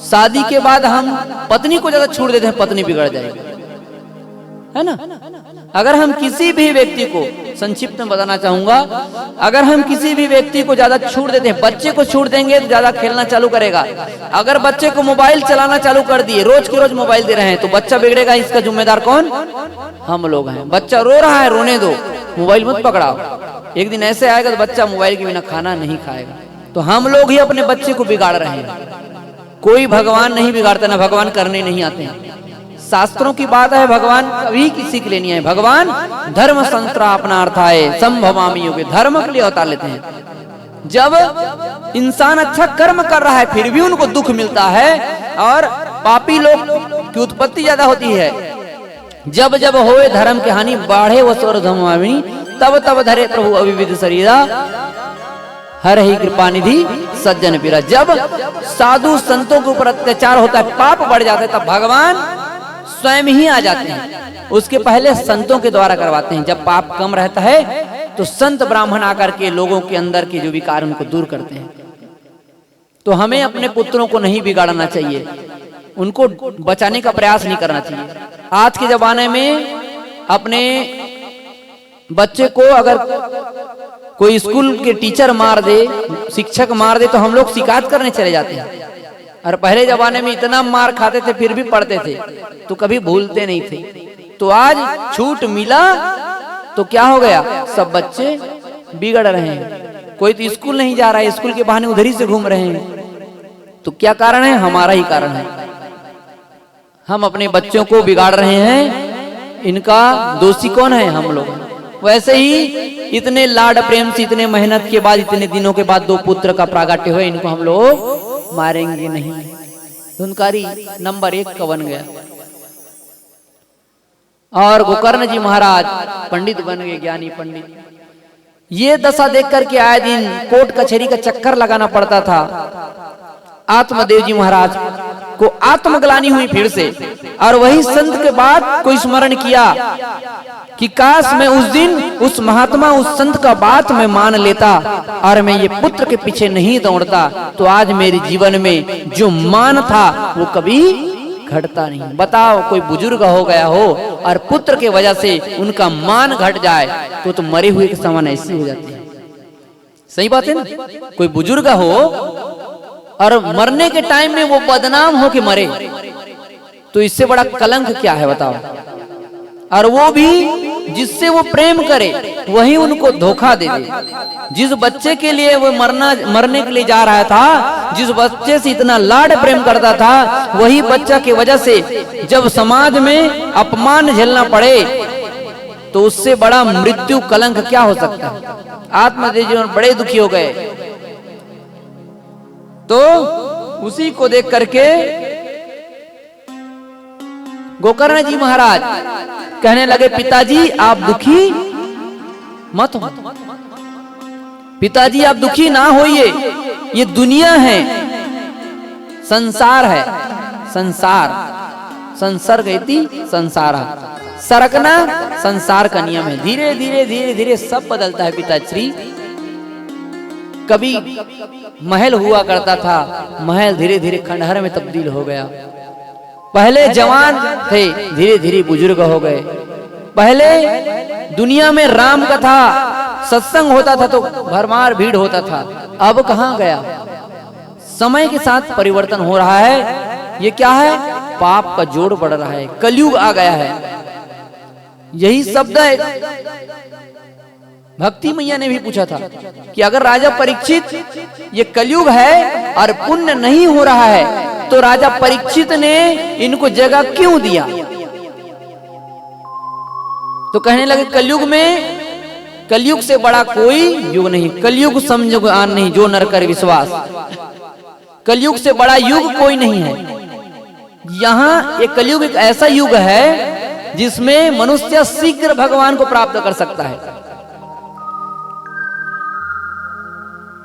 शादी के बाद हम पत्नी को ज्यादा छूट देते हैं, पत्नी बिगड़ जाएगी, है ना। अगर हम किसी भी व्यक्ति को, संक्षिप्त में बताना चाहूंगा, अगर हम किसी भी व्यक्ति को ज्यादा छूट देते हैं, बच्चे को छूट देंगे तो ज्यादा खेलना चालू करेगा। अगर बच्चे को मोबाइल चलाना चालू कर दिए, रोज के रोज मोबाइल दे रहे हैं, तो बच्चा बिगड़ेगा। इसका जिम्मेदार कौन? हम लोग हैं। बच्चा रो रहा है, रोने दो, मोबाइल मत पकड़ाओ। एक दिन ऐसे आएगा तो बच्चा मोबाइल के बिना खाना नहीं खाएगा। तो हम लोग ही अपने बच्चे को बिगाड़ रहे हैं। कोई भगवान नहीं बिगाड़ता, ना भगवान करने नहीं आते हैं। शास्त्रों की बात है, भगवान कभी किसी के लिए नहीं है। भगवान धर्म संस्था अपना अर्थ है संभवामी योगे, धर्म के लिए अवतार लेते हैं। जब इंसान अच्छा कर्म कर रहा है फिर भी उनको दुख मिलता है और पापी लोग की उत्पत्ति ज्यादा होती है। जब जब होए धर्म की हानि, बाढ़े वो स्वर धर्माविनी, तब तब धरे प्रभु अविविध शरीरा, हर ही कृपा निधि सज्जन पीरा। जब साधु संतों के ऊपर अत्याचार होता है, पाप बढ़ जाता है, तब भगवान स्वयं ही आ जाते हैं। उसके पहले संतों के द्वारा करवाते हैं। जब पाप कम रहता है तो संत ब्राह्मण आकर के लोगों के अंदर के जो विकार उनको दूर करते हैं। तो हमें अपने पुत्रों को नहीं बिगाड़ना चाहिए, उनको बचाने का प्रयास नहीं करना चाहिए। आज के जमाने में अपने बच्चे को अगर कोई स्कूल के टीचर मार दे, शिक्षक मार दे, तो हम लोग शिकायत करने चले जाते हैं। और पहले जमाने में इतना मार खाते थे फिर भी पढ़ते थे, तो कभी भूलते नहीं थे। तो आज छूट मिला तो क्या हो गया, सब बच्चे बिगड़ रहे हैं। कोई तो स्कूल नहीं जा रहा है, स्कूल के बहाने उधर ही से घूम रहे हैं। तो क्या कारण है? हमारा ही कारण है। हम अपने बच्चों को बिगाड़ रहे हैं, इनका दोषी कौन है? हम लोग। वैसे ही इतने लाड प्रेम से, इतने मेहनत के बाद, इतने दिनों के बाद 2 पुत्र का प्रागट्य हुआ, इनको हम लोग मारेंगे नहीं। धुंधकारी नंबर 1 का बन गया और गोकर्ण जी महाराज पंडित बन गए, ज्ञानी पंडित। ये दशा देख करके आए दिन कोर्ट कचहरी का चक्कर लगाना पड़ता था। आत्मदेव जी महाराज को आत्मग्लानि हुई फिर से, और वही संत के बाद को स्मरण किया कि काश मैं उस दिन उस महात्मा, उस संत का बात मैं मान लेता और मैं ये पुत्र के पीछे नहीं दौड़ता, तो आज मेरे जीवन में जो मान था वो कभी घटता नहीं। बताओ, कोई बुजुर्ग हो गया हो और पुत्र के वजह से उनका मान घट जाए तो मरे हुए के समान ऐसी हो जाती है। सही बात है ना? कोई बुजुर्ग हो और मरने के टाइम में वो बदनाम हो के मरे, तो इससे बड़ा कलंक क्या है बताओ। और वो भी जिससे वो प्रेम करे वही उनको धोखा दे दे। जिस बच्चे के लिए वो मरने के लिए जा रहा था, जिस बच्चे से इतना लाड प्रेम करता था, वही बच्चा की वजह से जब समाज में अपमान झेलना पड़े तो उससे बड़ा मृत्यु कलंक क्या हो सकता है। आत्मदेव जीवन बड़े दुखी हो गए। तो उसी को देख करके गोकर्ण जी महाराज कहने लगे, पिताजी आप दुखी मत हो, पिताजी आप दुखी ना होइए, ये दुनिया है, संसार है, संसार संसर्ग इति संसार, सरकना संसार का नियम है। धीरे धीरे धीरे धीरे सब बदलता है पिताश्री। कभी महल हुआ करता था, महल धीरे धीरे खंडहर में तब्दील हो गया। पहले जवान थे, धीरे धीरे बुजुर्ग हो गए। पहले दुनिया में राम कथा सत्संग होता था तो भरमार भीड़ होता था, अब कहां गया। समय के साथ परिवर्तन हो रहा है। ये क्या है, पाप का जोड़ बढ़ रहा है, कलयुग आ गया है। यही शब्द है। भक्ति मैया ने भी पूछा था कि अगर राजा परीक्षित ये कलयुग है और पुण्य नहीं हो रहा है तो राजा परीक्षित ने इनको जगह क्यों दिया। तो कहने लगे कलयुग में, कलयुग से बड़ा कोई युग नहीं, कलयुग समझो आन नहीं जो नर कर विश्वास, कलयुग से बड़ा युग कोई नहीं है। यहाँ एक कलयुग एक ऐसा युग है जिसमें मनुष्य शीघ्र भगवान को प्राप्त कर सकता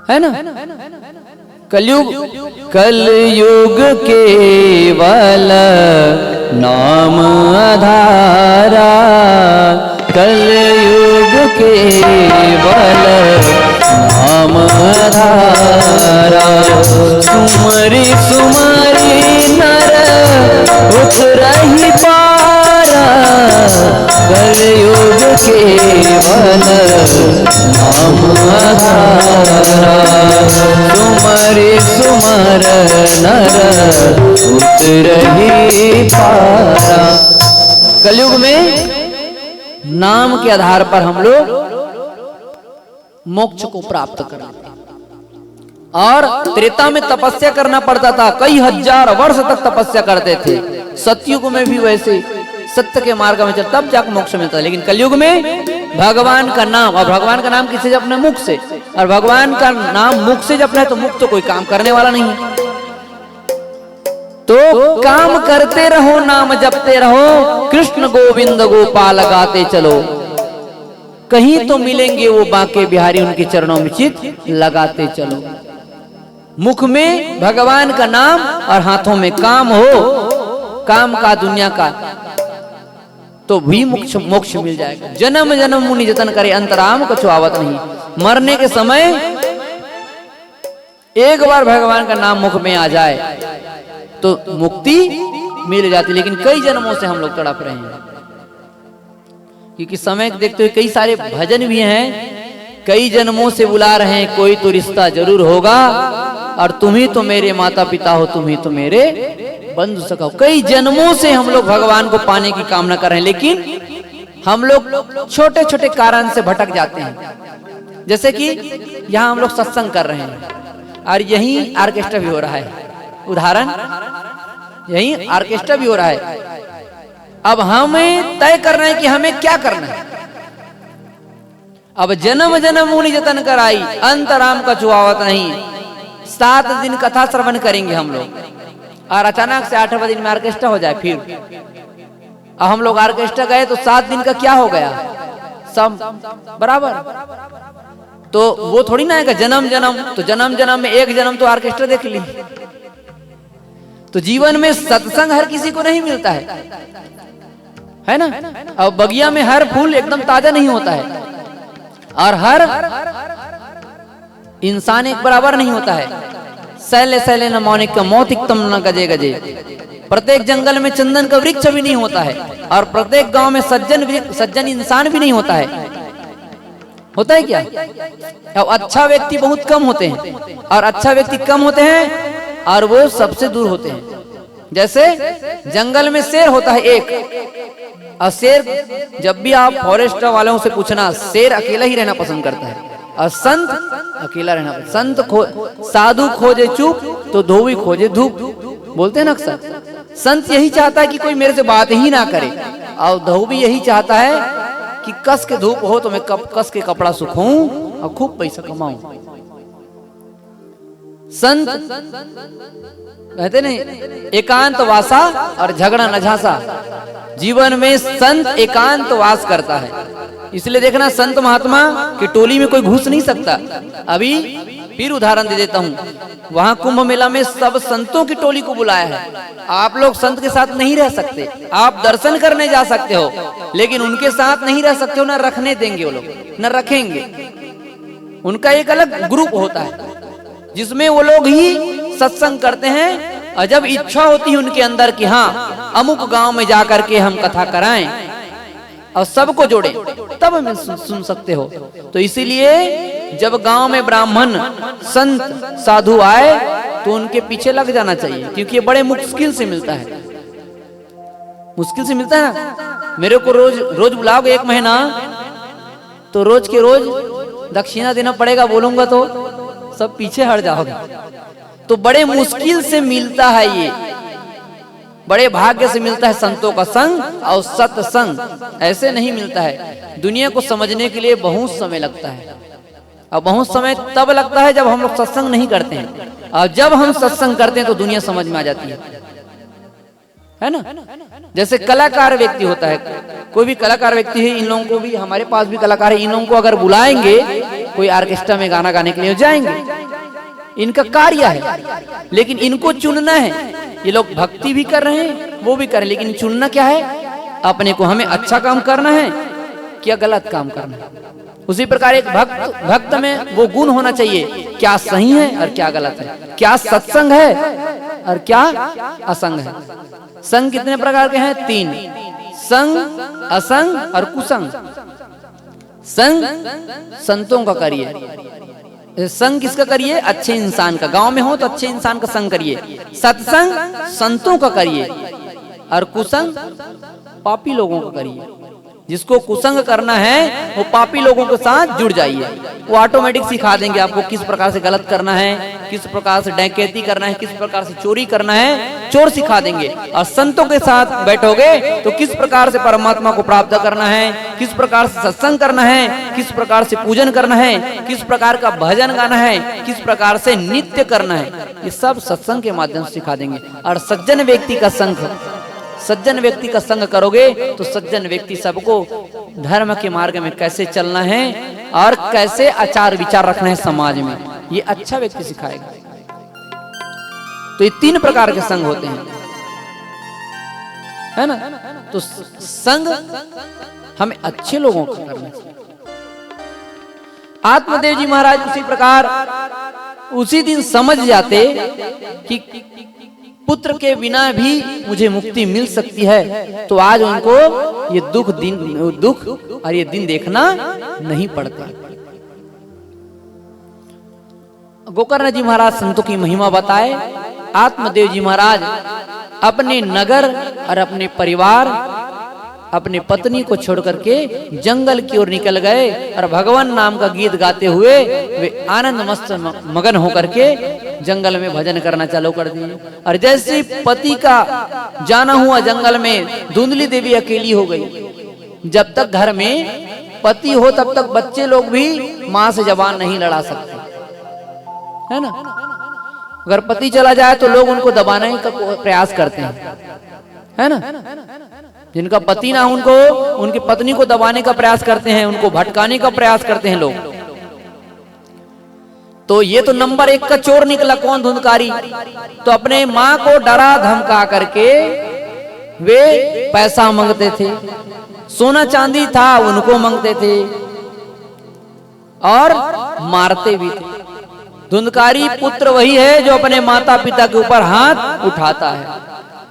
है ना। कलयुग, कलयुग केवल नाम आधारा, कलयुग केवल नाम आधारा, सुमरी सुमरी नर उतरहि पारा, कलयुग केवल नाम आधारा, सुमरि सुमर नर उतरहि पारा। कलयुग में नाम के आधार पर हम लोग मोक्ष को प्राप्त करते हैं। और त्रेता में तपस्या करना पड़ता था, कई हजार वर्ष तक तपस्या करते थे। सतयुग में भी वैसे सत्य के मार्ग में चल तब जाकर मोक्ष मिलता है। लेकिन कलयुग में भगवान का नाम, और भगवान का नाम किसे जपना, मुख से, और भगवान का नाम मुख से जपना है तो मुख तो कोई काम करने वाला नहीं है। तो काम करते रहो, नाम जपते रहो, कृष्ण गोविंद गोपाल गाते चलो, कहीं तो मिलेंगे वो बांके बिहारी, उनके चरणों में चित लगाते चलो। मुख में भगवान का नाम और हाथों में काम हो, काम का दुनिया का, तो भी मोक्ष मिल जाएगा। जन्म जन्म मुनि जतन करे, अंतराम कछु आवत नहीं। मरने के समय एक बार भगवान का नाम मुख में आ जाए तो मुक्ति मिल जाती। लेकिन कई जन्मों से हम लोग तड़प रहे हैं, क्योंकि समय देखते हुए कई सारे भजन भी हैं, कई जन्मों से बुला रहे हैं, कोई तो रिश्ता जरूर होगा, और तुम ही तो मेरे माता पिता हो, तुम ही तो मेरे बंधु सखा हो। कई जन्मों से हम लोग भगवान को पाने की कामना कर रहे हैं, लेकिन हम लोग छोटे छोटे कारण से भटक जाते हैं। जैसे कि यहाँ हम लोग सत्संग कर रहे हैं और यही ऑर्केस्ट्रा भी हो रहा है, उदाहरण यही ऑर्केस्ट्रा भी हो रहा है। अब हमें तय करना है कि हमें क्या करना है। अब जन्म जन्म मुनि जतन कराई, अंतराम का छुआवत नहीं। 7 दिन कथा श्रवण करेंगे हम लोग, और अचानक से 8वें दिन में ऑर्केस्ट्रा हो जाए। फिर अब हम लोग ऑर्केस्ट्रा गए तो 7 दिन का क्या हो गया, सब बराबर। तो वो थोड़ी ना है जन्म जन्म, तो जन्म जन्म में एक जन्म तो ऑर्केस्ट्रा देख ली। तो जीवन में सत्संग हर किसी को नहीं मिलता है ना। अब बगिया में हर फूल एकदम ताजा नहीं होता है, और हर इंसान एक बराबर नहीं होता है। सैले सैले न मौनिक का मौतिकतम न गजे गजे। प्रत्येक जंगल में चंदन का वृक्ष भी नहीं होता है, और प्रत्येक गांव में सज्जन इंसान भी नहीं होता है। होता है क्या? अब अच्छा व्यक्ति बहुत कम होते हैं, और अच्छा व्यक्ति कम होते हैं, और वो सबसे दूर होते हैं। जैसे जंगल में शेर होता है एक, और शेर जब भी आप फॉरेस्ट वालों से पूछना, शेर अकेला ही रहना पसंद करता है, और संत अकेला रहना पसंद। संत साधु खोजे चुप तो धोबी खोजे धूप, बोलते हैं ना अक्सर। संत यही चाहता है कि कोई मेरे से बात ही ना करे, और धोबी यही चाहता है कि कस के धूप हो तो मैं कस के कपड़ा सुखाऊं और खूब पैसा कमाऊं। संत कहते नहीं, एकांत वासा और झगड़ा न झांसा। जीवन में संत एकांत वास करता है, इसलिए देखना संत महात्मा की टोली में कोई घुस नहीं सकता। अभी फिर उदाहरण दे देता हूँ, वहां कुंभ मेला में सब संतों की टोली को बुलाया है। आप लोग संत के साथ नहीं रह सकते, आप दर्शन करने जा सकते हो, लेकिन उनके साथ नहीं रह सकते हो, न रखने देंगे वो लोग, न रखेंगे। उनका एक अलग ग्रुप होता है जिसमें वो लोग ही सत्संग करते हैं, और जब इच्छा होती है उनके अंदर कि हाँ अमुक गांव में जाकर के हम कथा कराएं और सबको जोड़े, तब हमें सुन सकते हो। तो इसीलिए जब गांव में ब्राह्मण संत साधु आए तो उनके पीछे लग जाना चाहिए, क्योंकि ये बड़े मुश्किल से मिलता है, मुश्किल से मिलता है ना। मेरे को रोज रोज बुलाओगे 1 महीना तो रोज के रोज दक्षिणा देना पड़ेगा, बोलूंगा तो सब पीछे हट जाओगे। तो बड़े मुश्किल से मिलता है, ये बड़े भाग्य से मिलता है संतों का संग और सत्संग, ऐसे नहीं मिलता है। दुनिया को समझने के लिए बहुत समय लगता है, और बहुत समय तब लगता है जब हम लोग सत्संग नहीं करते हैं, और जब हम सत्संग करते हैं तो दुनिया समझ में आ जाती है ना। जैसे कलाकार व्यक्ति होता है, कोई भी कलाकार व्यक्ति है, इन लोगों को भी, हमारे पास भी कलाकार है, इन लोगों को अगर बुलाएंगे कोई ऑर्केस्ट्रा में गाना गाने के लिए जाएंगे, इनका कार्य है, लेकिन इनको चुनना है। ये लोग भक्ति भी कर रहे हैं, वो भी कर रहे हैं, लेकिन चुनना क्या है अपने को, हमें अच्छा काम करना है क्या गलत काम करना है। उसी प्रकार एक भक्त में वो गुण होना चाहिए, क्या सही है और क्या गलत है, क्या सत्संग है और क्या असंग है। संग कितने प्रकार के हैं? 3, संग, असंग और कुसंग। संग संतों का करिए, संग किसका करिए? अच्छे इंसान का। गांव में हो तो अच्छे इंसान का संग करिए। सत्संग संतों का करिए, और कुसंग पापी लोगों का करिए। जिसको कुसंग करना है वो पापी लोगों के साथ जुड़ जाइए, वो ऑटोमेटिक सिखा देंगे आपको किस प्रकार से गलत करना है, किस प्रकार से डकैती करना है, किस प्रकार से चोरी करना है, चोर सिखा देंगे। और संतों के साथ बैठोगे तो किस प्रकार से परमात्मा को प्राप्त करना है, किस प्रकार से सत्संग करना है, किस प्रकार से पूजन करना है, किस प्रकार का भजन गाना है, किस प्रकार से नित्य करना है, ये सब सत्संग के माध्यम से सिखा देंगे। और सज्जन व्यक्ति का संग, सज्जन व्यक्ति का संग करोगे तो सज्जन व्यक्ति सबको धर्म के मार्ग में कैसे चलना है और कैसे आचार विचार रखना है समाज में, ये अच्छा व्यक्ति सिखाएगा। तो ये 3 प्रकार के संग होते हैं, है ना। तो संग हमें अच्छे लोगों को करना चाहिए। आत्मदेव जी महाराज उसी प्रकार उसी दिन समझ जाते कि पुत्र के बिना भी मुझे मुक्ति मिल सकती है, तो आज उनको ये दुख और ये दिन देखना नहीं पड़ता। गोकर्ण जी महाराज संतों की महिमा बताए। आत्मदेव जी महाराज अपने नगर और अपने परिवार, अपने पत्नी को छोड़ करके जंगल की ओर निकल गए, और भगवान नाम का गीत गाते हुए वे आनंद मस्त मगन होकर के जंगल में भजन करना चालू कर दिए। और जैसे पति का जाना हुआ जंगल में, धुंधली देवी अकेली हो गई। जब तक घर में पति हो तब तक बच्चे लोग भी माँ से जबान नहीं लड़ा सकते, है ना। अगर पति चला जाए तो लोग उनको दबाने का प्रयास करते हैं, है ना। जिनका पति ना उनको, उनकी पत्नी को दबाने का प्रयास करते हैं, उनको भटकाने का प्रयास करते हैं लोग। तो ये तो नंबर 1 का चोर निकला। कौन? धुंधकारी। तो अपने माँ को डरा धमका करके वे पैसा मांगते थे, सोना चांदी था उनको मांगते थे, और मारते भी थे। धुंधकारी पुत्र वही है जो अपने माता पिता के ऊपर हाथ उठाता है,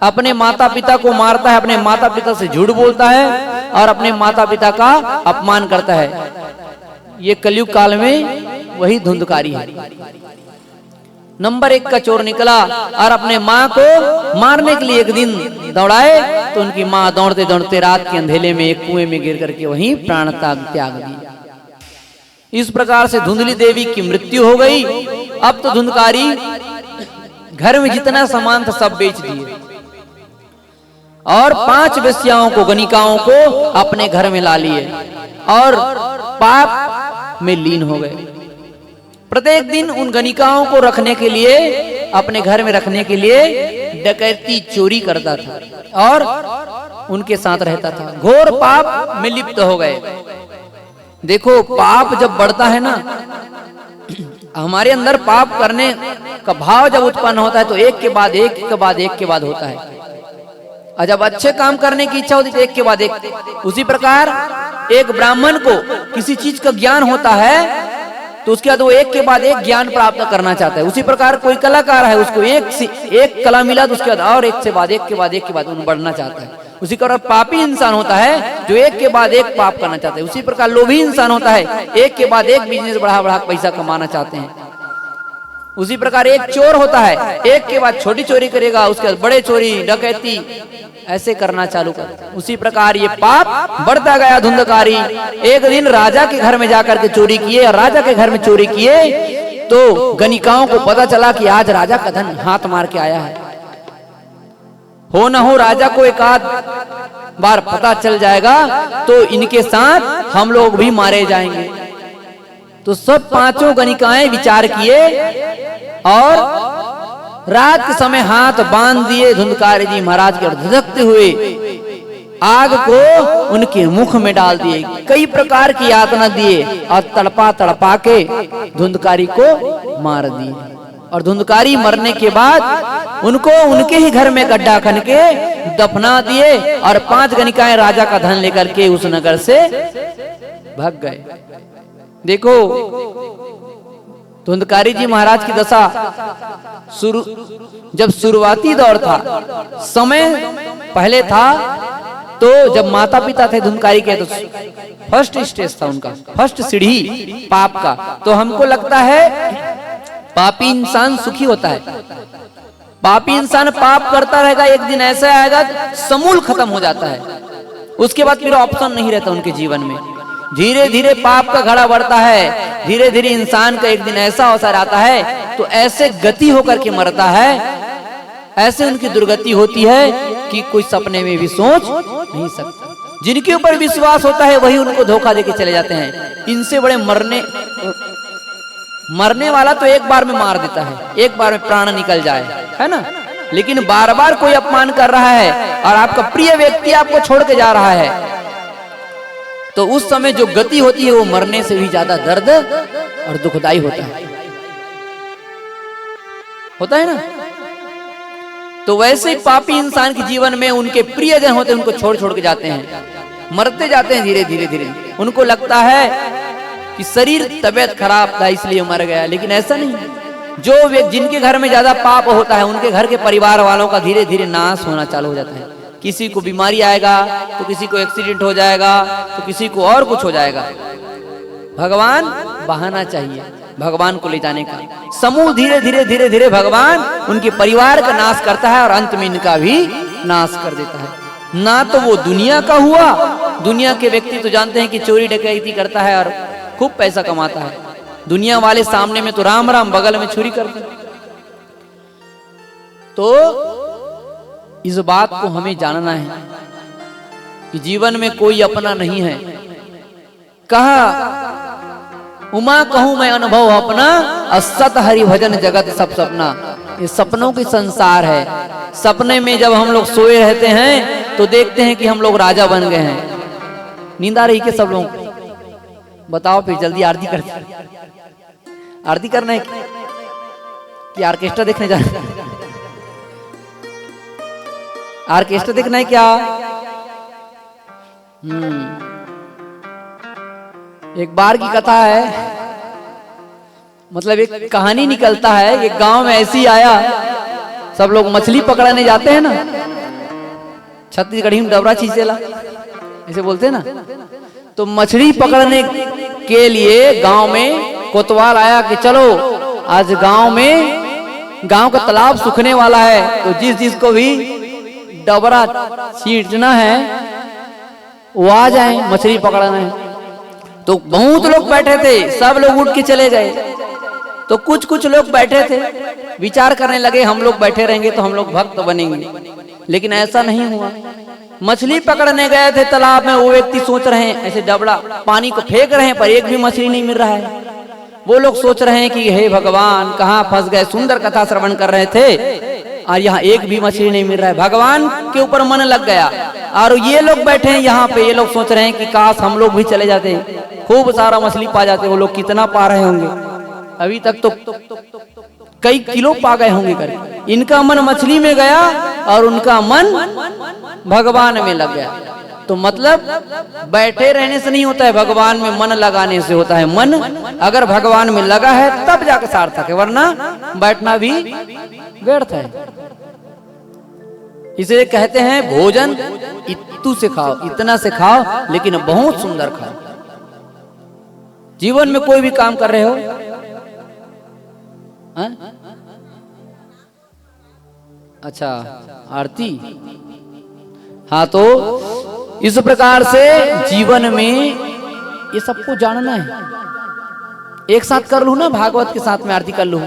अपने माता पिता को मारता है, अपने माता पिता से झूठ बोलता है और अपने माता पिता का अपमान करता है। ये कलयुग काल में वही धुंधकारी है। नंबर 1 का चोर निकला और अपने माँ को मारने के लिए एक दिन दौड़ाए, तो उनकी माँ दौड़ते दौड़ते रात के अंधेले में एक कुएं में गिर करके वहीं प्राण त्याग दिया। इस प्रकार से धुंधली देवी की मृत्यु हो गई। अब तो धुंधकारी घर में जितना सामान था सब बेच दिए। और 5 वेश्याओं को, गणिकाओं को अपने घर में ला लिए और पाप में लीन हो गए। प्रत्येक दिन उन गणिकाओं को रखने के लिए, अपने घर में रखने के लिए डकैती, चोरी करता था और उनके साथ रहता था। घोर पाप में लिप्त हो गए। देखो, पाप जब बढ़ता है ना, हमारे अंदर पाप करने का भाव जब उत्पन्न होता है तो एक के बाद एक के बाद एक के बाद होता है। और जब अच्छे काम करने की इच्छा होती है तो एक के बाद एक। उसी प्रकार एक ब्राह्मण को किसी चीज का ज्ञान होता है तो उसके बाद वो एक के बाद एक ज्ञान प्राप्त करना चाहता है। उसी प्रकार कोई कलाकार है, उसको एक से एक कला मिला तो उसके बाद और एक से बाद एक के बाद एक के बाद बढ़ना चाहता है। उसी प्रकार पापी इंसान होता है जो एक के बाद एक पाप करना चाहता है। उसी प्रकार लोभी इंसान होता है, एक के बाद एक बिजनेस बढ़ा बढ़ा पैसा कमाना चाहते हैं। उसी प्रकार एक चोर होता है, एक के बाद छोटी चोरी करेगा, उसके बाद बड़े चोरी, डकैती ऐसे करना चालू कर। उसी प्रकार ये पाप बढ़ता गया। धुंधकारी एक दिन राजा के घर में जाकर के चोरी किए और राजा के घर में चोरी किए तो गणिकाओं को पता चला कि आज राजा का धन हाथ मार के आया है। हो न हो राजा को एक आध बार पता चल जाएगा तो इनके साथ हम लोग भी मारे जाएंगे। तो सब 5 गणिकाएं विचार किए और रात के समय हाथ बांध दिए धुंधकारी जी महाराज के, और धधकते हुए आग को उनके मुख में डाल दिए। कई प्रकार की यातना दिए और तड़पा तड़पा के धुंधकारी को मार दिए। और धुंधकारी मरने के बाद उनको उनके ही घर में गड्ढा खन के दफना दिए और 5 गणिकाएं राजा का धन लेकर के उस नगर से भाग गए। देखो, धुंधकारी जी महाराज की दशा जब शुरुआती दौर था, समय पहले था तो जब माता पिता थे धुंधकारी के, तो फर्स्ट स्टेज था उनका, फर्स्ट सीढ़ी पाप का। तो हमको लगता है पापी इंसान सुखी होता है। पापी इंसान पाप करता रहेगा, एक दिन ऐसा आएगा समूल खत्म हो जाता है। उसके बाद फिर ऑप्शन नहीं रहता उनके जीवन में। धीरे धीरे पाप का घड़ा बढ़ता है, धीरे धीरे इंसान का एक दिन ऐसा अवसर आता है तो ऐसे गति होकर के मरता है, ऐसे उनकी दुर्गति होती है कि कोई सपने में भी सोच नहीं सकता। जिनके ऊपर विश्वास होता है वही उनको धोखा देके चले जाते हैं। इनसे बड़े मरने वाला तो एक बार में मार देता है, एक बार में प्राण निकल जाए, है ना। लेकिन बार बार कोई अपमान कर रहा है और आपका प्रिय व्यक्ति आपको छोड़ के जा रहा है तो उस समय जो गति होती है वो मरने से भी ज्यादा दर्द और दुखदाई होता है ना। तो वैसे ही पापी इंसान के जीवन में उनके प्रियजन होते हैं, उनको छोड़ छोड़ के जाते हैं, मरते जाते हैं धीरे धीरे धीरे। उनको लगता है कि शरीर तबीयत खराब था इसलिए मर गया, लेकिन ऐसा नहीं। जो व्यक्ति जिनके घर में ज्यादा पाप होता है उनके घर के परिवार वालों का धीरे धीरे नाश होना चालू हो जाता है। किसी को बीमारी आएगा तो किसी को एक्सीडेंट हो जाएगा तो किसी को और कुछ हो जाएगा। भगवान बहाना चाहिए भगवान को ले जाने का। समूह धीरे धीरे धीरे धीरे भगवान उनके परिवार का नाश करता है और अंत में इनका भी नाश कर देता है। ना तो वो दुनिया का हुआ, दुनिया के व्यक्ति तो जानते हैं कि चोरी डकैती करता है और खूब पैसा कमाता है। दुनिया वाले सामने में तो राम राम, बगल में चोरी करते हैं। तो इस बात को हमें जानना है कि जीवन में कोई अपना नहीं है। कहा उमा कहूं मैं अनुभव अपना, असत हरि भजन जगत सब सपना। ये सपनों की संसार है। सपने में जब हम लोग सोए रहते हैं तो देखते हैं कि हम लोग राजा बन गए हैं। नींद आ रही के सब लोग? बताओ फिर जल्दी आरती करते। आरती करना है कि ऑर्केस्ट्रा देखने जाना? ऑर्केस्ट्रा देखना है क्या? एक बार की कथा है, मतलब एक कहानी निकलता है। एक गांव में ऐसी आया, सब लोग मछली पकड़ने जाते हैं ना, छत्तीसगढ़ी में डबरा चीजेला ऐसे बोलते हैं ना। तो मछली पकड़ने के लिए गांव में कोतवाल आया कि चलो आज गांव का तालाब सूखने वाला है, तो जिस को भी डबरा छींटना है वो आ जाए, मछली पकड़ना है। तो बहुत लोग बैठे थे, सब लोग उठ के चले गए। तो कुछ लोग बैठे थे, विचार करने लगे हम लोग बैठे रहेंगे तो हम लोग भक्त बनेंगे। लेकिन ऐसा नहीं हुआ। मछली पकड़ने गए थे तालाब में, वो व्यक्ति सोच रहे हैं ऐसे डबड़ा पानी को फेंक रहे हैं पर एक भी मछली नहीं मिल रहा है। वो लोग सोच रहे हैं कि हे भगवान कहाँ फंस गए, सुंदर कथा श्रवण कर रहे थे और यहाँ एक भी मछली नहीं मिल रहा है। भगवान के ऊपर मन लग गया और ये लोग बैठे हैं यहाँ पे, ये लोग सोच रहे हैं कि काश हम लोग भी चले जाते, खूब सारा मछली पा जाते। वो लोग कितना पा रहे होंगे, अभी तक तो कई किलो पा गए होंगे करके। इनका मन मछली में गया और उनका मन भगवान में लग गया। तो मतलब बैठे रहने से नहीं होता है, भगवान में मन लगाने से होता है। मन अगर भगवान में लगा है तब जाकर सार्थक है, वरना बैठना भी व्यर्थ है। इसे कहते हैं भोजन इत्तू से खाओ, इतना से खाओ लेकिन बहुत सुंदर खाओ। जीवन में कोई भी काम कर रहे हो, अच्छा आरती, हाँ तो इस प्रकार से जीवन में ये सबको जानना है। एक साथ कर लूं ना, भागवत के साथ में आरती कर लूं,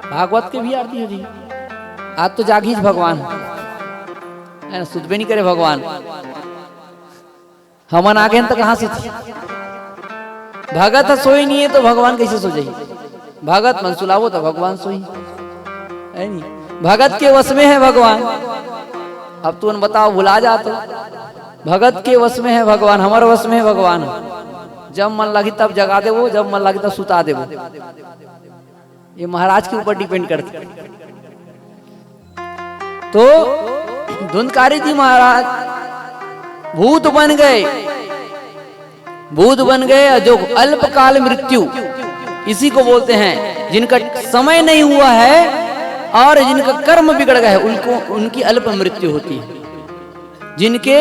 भागवत के भी आरती हो जी। आज तो जागीज भगवान है, सुधबे नहीं करे भगवान, हमन आगे तक कहां से थी। भगत सोई नहीं है तो भगवान कैसे सो जाइए, भगत मन सुलावो तो भगवान सोई है नहीं। भगत के वश में है भगवान। अब तू बताओ भुला जा तो, भगत के वश में है भगवान, हमारे वश में है भगवान। जब मन लगी तब जगा दे वो, जब मन लगी तब सुता दे वो। ये महाराज के ऊपर डिपेंड करते। तो धुंधकारी जी महाराज भूत बन गए, भूत बन गए। जो अल्पकाल मृत्यु इसी को बोलते हैं, जिनका समय नहीं हुआ है और जिनका कर्म बिगड़ गया है उनको उनकी अल्प मृत्यु होती है। जिनके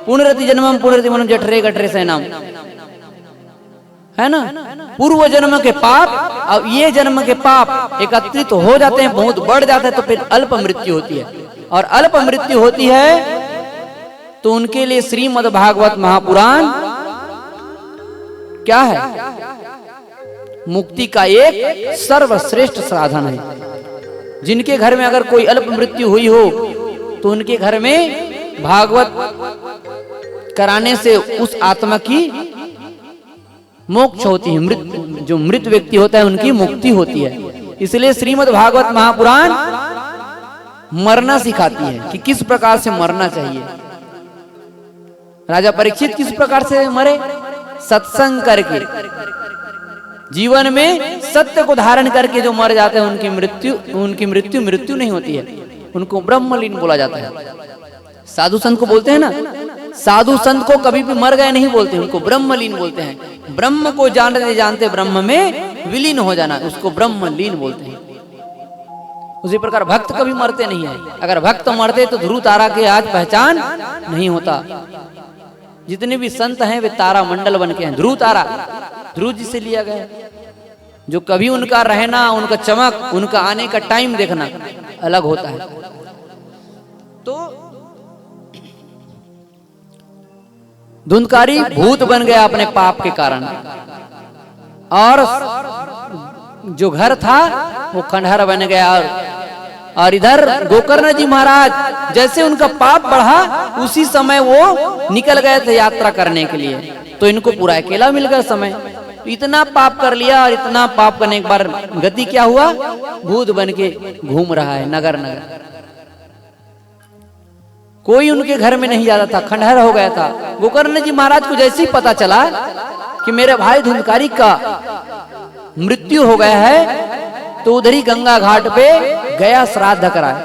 पुनरति जन्मम पुनरति मनम जठरे गठरे सैनाम, है ना, पूर्व जन्म के पाप अब ये जन्म के पाप एकत्रित हो जाते हैं, बहुत बढ़ जाते हैं, तो फिर अल्प मृत्यु होती है। और अल्प मृत्यु होती है तो उनके लिए श्रीमद् भागवत महापुराण क्या है, मुक्ति का एक सर्वश्रेष्ठ साधन है। जिनके घर में अगर कोई अल्प मृत्यु हुई हो तो उनके घर में भागवत कराने से उस आत्मा की मोक्ष होती है, मृत जो मृत व्यक्ति होता है उनकी मुक्ति होती है। इसलिए श्रीमद् भागवत महापुराण मरना सिखाती है कि किस प्रकार से मरना चाहिए। राजा परीक्षित किस प्रकार से मरे, सत्संग करके, जीवन में सत्य को धारण करके जो मर जाते हैं उनकी मृत्यु नहीं होती है, उनको ब्रह्मलीन बोला जाता है। साधु संत को बोलते हैं ना, साधु संत को कभी भी मर गए नहीं बोलते, उनको ब्रह्मलीन बोलते हैं। ब्रह्म को जानते जानते ब्रह्म में विलीन हो जाना, उसको ब्रह्मलीन बोलते हैं। उसी प्रकार भक्त कभी मरते नहीं है। अगर भक्त मरते तो ध्रुव तारा के आज पहचान नहीं होता। जितने भी संत हैं वे तारा मंडल बन के हैं। ध्रुव तारा ध्रुव जी से लिया गया, जो कभी उनका रहना, उनका चमक, उनका आने का टाइम देखना अलग होता है। तो धुंधकारी भूत बन गया अपने पाप के कारण, और जो घर था वो खंडहर बन गया। और इधर गोकर्ण जी महाराज जैसे उनका पाप बढ़ा उसी समय वो निकल गए थे यात्रा करने के लिए, तो इनको पूरा अकेला मिल गया समय। तो इतना पाप कर लिया, और इतना पाप करने के बाद गति क्या हुआ, भूत बन के घूम रहा है नगर नगर। कोई उनके घर में नहीं जाता था, खंडहर हो गया था। गोकर्ण जी महाराज को जैसे ही पता चला कि मेरे भाई धुंधकारी का मृत्यु हो गया है, तो उधर ही गंगा घाट पे गया श्राद्ध कराए,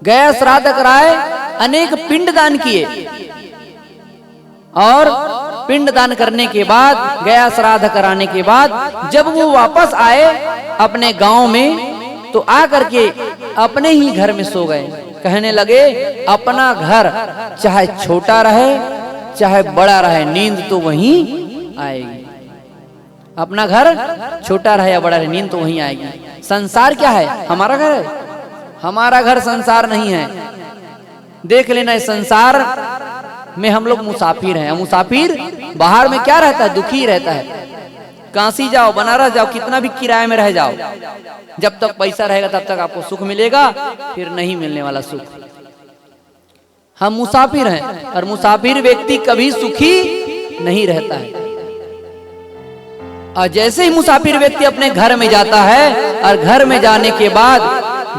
गया श्राद्ध कराए, अनेक पिंड दान किए। और पिंड दान करने के बाद, गया श्राद्ध कराने के बाद जब वो वापस आए अपने गांव में, तो आकर के अपने ही घर में सो गए। कहने लगे अपना घर चाहे छोटा रहे चाहे बड़ा रहे, नींद तो वहीं आएगी। अपना घर छोटा रहे या बड़ा रहे, नींद तो वहीं आएगी। संसार क्या है, हमारा घर है, हमारा घर संसार नहीं है। देख लेना, इस संसार में हम लोग मुसाफिर हैं। मुसाफिर बाहर में क्या रहता है, दुखी रहता काशी जाओ, बनारस जाओ, कितना भी किराए में रह जाओ, जब तक पैसा रहेगा तब तक आपको सुख मिलेगा, फिर नहीं मिलने वाला सुख। हम मुसाफिर हैं और मुसाफिर व्यक्ति कभी सुखी नहीं रहता है। और जैसे ही मुसाफिर व्यक्ति अपने घर में जाता है और घर में जाने के बाद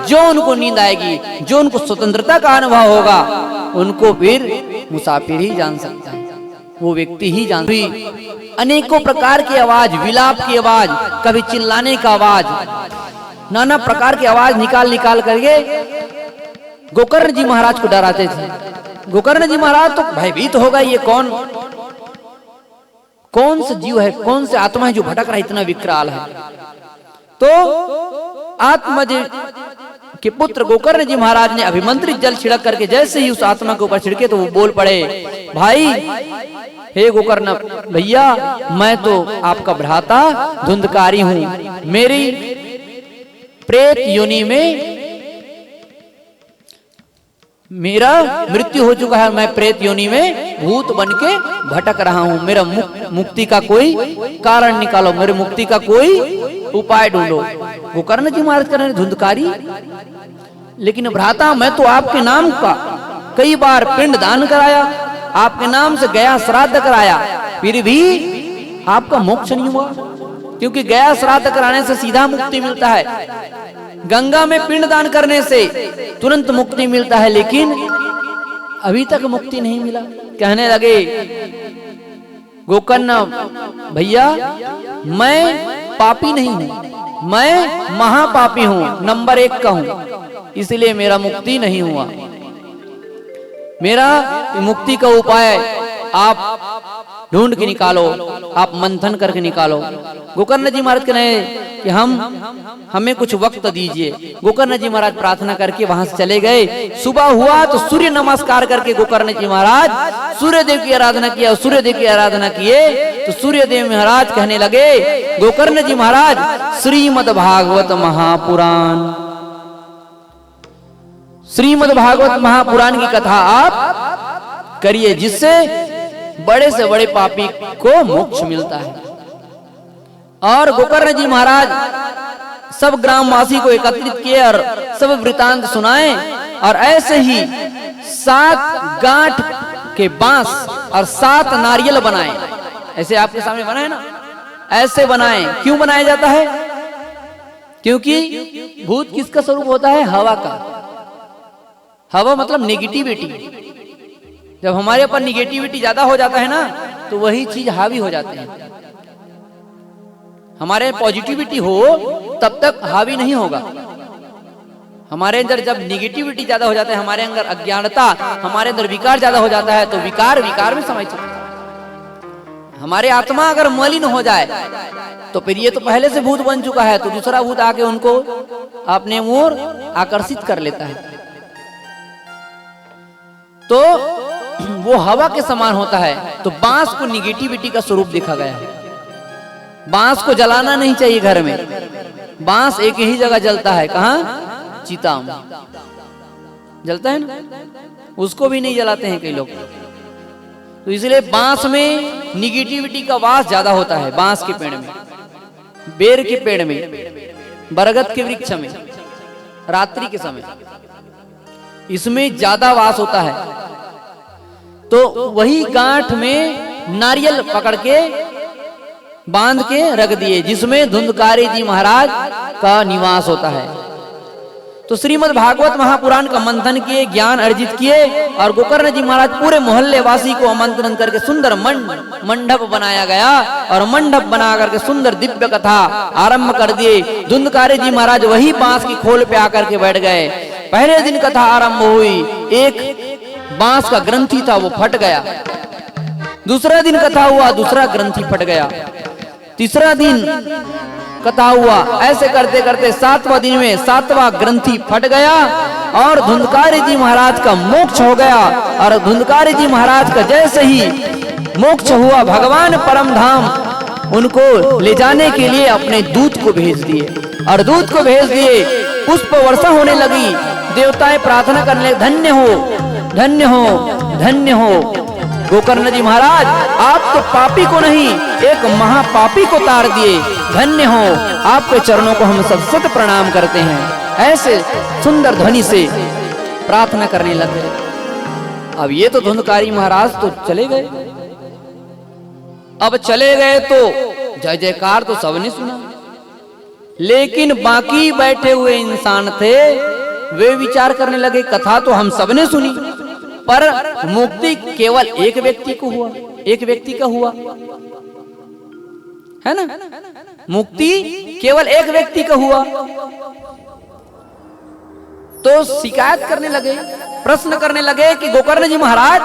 जो उनको नींद आएगी, जो उनको स्वतंत्रता का अनुभव होगा, उनको फिर मुसाफिर ही जान सकता है, वो व्यक्ति ही जान। अनेकों प्रकार की आवाज, विलाप की आवाज, कभी चिल्लाने का आवाज, नाना प्रकार की आवाज निकाल निकाल करके गोकर्ण जी महाराज को डराते थे। गोकर्ण जी महाराज तो भयभीत हो गए, ये कौन सा जीव है, कौन से आत्मा है जो भटक रहा है, इतना विकराल है। तो आत्मज के पुत्र गोकर्ण जी महाराज ने अभिमंत्रित जल छिड़क करके जैसे ही उस आत्मा के ऊपर छिड़के तो वो बोल पड़े, भाई हे गोकर्ण भैया, मैं तो आपका भ्राता धुंधकारी हूं, मेरी प्रेत योनि में मेरा मृत्यु हो चुका है, मैं प्रेत योनि में भूत बन के भटक रहा हूं, मेरा मुक्ति का कोई कारण निकालो, मेरे मुक्ति का कोई उपाय ढूंढो। गोकर्ण जी महाराज कर रहे धुंधकारी, लेकिन भ्राता मैं तो आपके नाम का कई बार पिंड दान कराया, आपके नाम से गया श्राद्ध कराया, फिर भी आपका मोक्ष नहीं हुआ, क्योंकि गया श्राद्ध कराने से सीधा मुक्ति मिलता है, गंगा में पिंड दान करने से तुरंत मुक्ति मिलता है, लेकिन अभी तक मुक्ति नहीं मिला। कहने लगे गोकर्ण भैया, मैं पापी नहीं हूं, मैं महापापी हूं, नंबर 1 का हूं, इसलिए मेरा मुक्ति नहीं हुआ। मेरा मुक्ति का उपाय आप ढूंढ के निकालो, आप मंथन करके निकालो। गोकर्ण जी महाराज कह रहे कि हमें कुछ वक्त दीजिए। गोकर्ण जी महाराज प्रार्थना करके वहां से चले गए। सुबह हुआ तो सूर्य नमस्कार करके गोकर्ण जी महाराज सूर्य देव की आराधना किया। सूर्य देव की आराधना किए तो सूर्य देव महाराज कहने लगे, गोकर्ण जी महाराज श्रीमद् भागवत महापुराण, श्रीमद् भागवत महापुराण की कथा आप करिए, जिससे बड़े से बड़े पापी को मोक्ष मिलता है। और गोकर्ण जी महाराज सब ग्रामवासी को एकत्रित किए और सब वृतांत सुनाए, और ऐसे ही 7 गांठ के बांस और 7 नारियल बनाए। ऐसे आपके सामने बनाए ना, ऐसे बनाए। क्यों बनाया जाता है? क्योंकि भूत किसका स्वरूप होता है? हवा का। हवा मतलब नेगेटिविटी। जब हमारे ऊपर निगेटिविटी ज्यादा हो जाता है ना, तो वही चीज हावी हो जाती है। हमारे पॉजिटिविटी हो तब तक हावी नहीं होगा। हमारे अंदर जब निगेटिविटी ज्यादा हो जाता है, हमारे अंदर अज्ञानता, हमारे अंदर विकार ज्यादा हो जाता है, तो विकार में समय चलता है। हमारे आत्मा अगर मलिन हो जाए तो फिर ये तो पहले से भूत बन चुका है, तो दूसरा भूत आके उनको अपने ओर आकर्षित कर लेता है। तो वो हवा के समान होता है। तो बांस को निगेटिविटी का स्वरूप देखा गया है। बांस को जलाना नहीं चाहिए घर में। बांस एक ही जगह जलता है, कहाँ? चिता में जलता है ना, उसको भी नहीं जलाते हैं कई लोग। तो इसलिए बांस में निगेटिविटी का वास ज्यादा होता है। बांस के पेड़ में, बेर के पेड़ में, बरगद के वृक्ष में, रात्रि के समय इसमें ज्यादा वास होता है। तो वही गांठ में नारियल पकड़ के बांध के रख दिए, जिसमें धुंधकारी जी महाराज का निवास होता है। तो श्रीमद् भागवत महापुराण का मंथन किए, ज्ञान अर्जित किए, और गोकर्ण जी महाराज पूरे मोहल्ले वासी को आमंत्रण करके सुंदर मंडप बनाया गया, और मंडप बना करके सुंदर दिव्य कथा आरंभ कर दिए। धुंधकारी जी महाराज वही बांस की खोल पे आकर के बैठ गए। पहले दिन कथा आरंभ हुई, एक बांस का ग्रंथि था वो फट गया। दूसरा दिन कथा हुआ, दूसरा ग्रंथि फट गया। तीसरा दिन कथा हुआ, ऐसे करते करते 7वां दिन में 7वां ग्रंथि फट गया, और धुंधकारी जी महाराज का मोक्ष हो गया। और धुंधकारी जी महाराज का जैसे ही मोक्ष हुआ, भगवान परम धाम उनको ले जाने के लिए अपने दूत को भेज दिए, और दूत को भेज दिए। पुष्प वर्षा होने लगी। देवताएं प्रार्थना करने, धन्य हो, धन्य हो, धन्य हो। गोकर्ण जी महाराज, आप तो पापी को नहीं एक महापापी को तार दिए, धन्य हो, आपके चरणों को हम सब सत प्रणाम करते हैं। ऐसे सुंदर ध्वनि से प्रार्थना करने लगे। अब ये तो धुंधकारी महाराज तो चले गए। अब चले गए तो जय जयकार तो सबने सुना, लेकिन बाकी बैठे हुए इंसान थे, वे विचार करने लगे कथा तो हम सबने सुनी, पर मुक्ति केवल एक व्यक्ति को हुआ, एक व्यक्ति का हुआ है ना, मुक्ति केवल एक व्यक्ति का हुआ। तो शिकायत करने लगे, प्रश्न करने लगे कि गोकर्ण जी महाराज,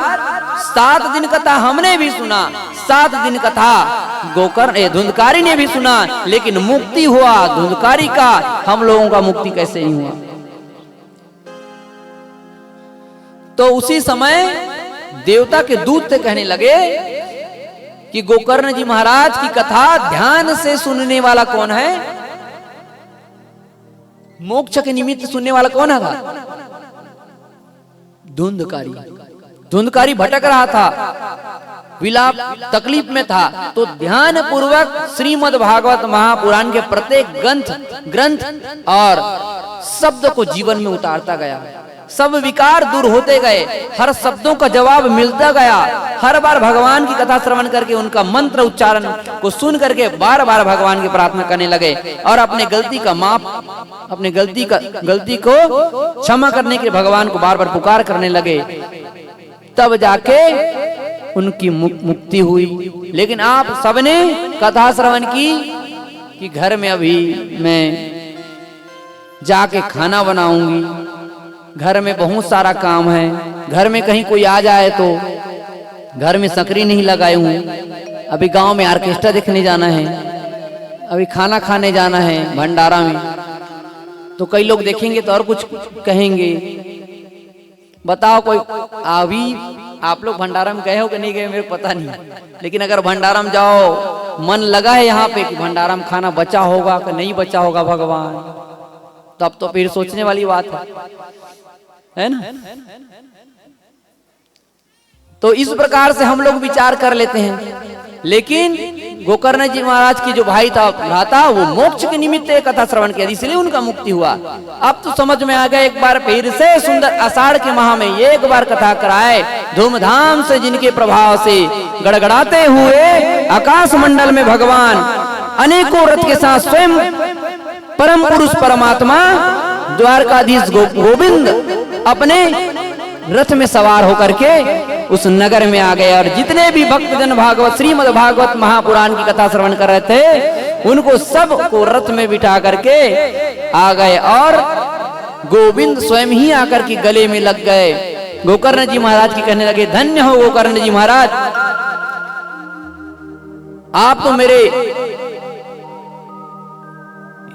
7 दिन कथा हमने भी सुना, 7 दिन कथा गोकर्ण धुंधकारी ने भी सुना, लेकिन मुक्ति हुआ धुंधकारी का, हम लोगों का मुक्ति कैसे नहीं हुआ। तो उसी समय देवता के दूत से कहने लगे कि गोकर्ण जी महाराज की कथा ध्यान से सुनने वाला कौन है, मोक्ष के निमित्त सुनने वाला कौन है? धुंधकारी। धुंधकारी भटक रहा था, विलाप तकलीफ में था, तो ध्यान पूर्वक श्रीमद् भागवत महापुराण के प्रत्येक ग्रंथ और शब्द को जीवन में उतारता गया। सब विकार दूर होते गए, हर शब्दों का जवाब मिलता गया। हर बार भगवान की कथा श्रवण करके उनका मंत्र उच्चारण को सुन करके बार बार भगवान की प्रार्थना करने लगे और अपने गलती का माफ, अपने गलती को क्षमा करने के लिए भगवान को बार बार पुकार करने लगे। तब जाके उनकी मुक्ति हुई। लेकिन आप सबने कथा श्रवण की कि घर में अभी मैं जाके खाना बनाऊंगी, घर में बहुत सारा काम है, घर में कहीं कोई आ जाए तो घर में सकरी नहीं लगाए हूँ, अभी गांव में ऑर्केस्ट्रा देखने जाना है, अभी खाना खाने जाना है भंडारा में। तो कई लोग देखेंगे तो और कुछ कहेंगे। बताओ कोई, अभी आप लोग भंडारा में गए हो कि नहीं गए मेरे पता नहीं, लेकिन अगर भंडारा में जाओ, मन लगा है यहाँ पे कि भंडारा में खाना बचा होगा कि नहीं बचा होगा भगवान, तब तो फिर सोचने वाली बात है ना। तो इस प्रकार से हम लोग विचार कर लेते हैं, लेकिन गोकर्ण जी महाराज की जो भाई था वो मोक्ष के निमित्त कथा श्रवण किया, इसलिए उनका मुक्ति हुआ। अब तो समझ में आ गया। एक बार फिर से सुंदर आषाढ़ के माह में एक बार कथा कराए, धूमधाम से जिनके प्रभाव से गड़गड़ाते हुए आकाश मंडल में भगवान अनेकों रथ के साथ स्वयं परम पुरुष परमात्मा द्वारकाधीश गोविंद अपने रथ में सवार होकर के उस नगर में आ गए। और जितने भी भक्तजन भागवत श्रीमद् भागवत महापुराण की कथा श्रवण कर रहे थे, उनको सब को रथ में बिठा करके आ गए और गोविंद स्वयं ही आकर के गले में लग गए। गोकर्ण जी महाराज की कहने लगे, धन्य हो गोकर्ण जी महाराज, आप तो मेरे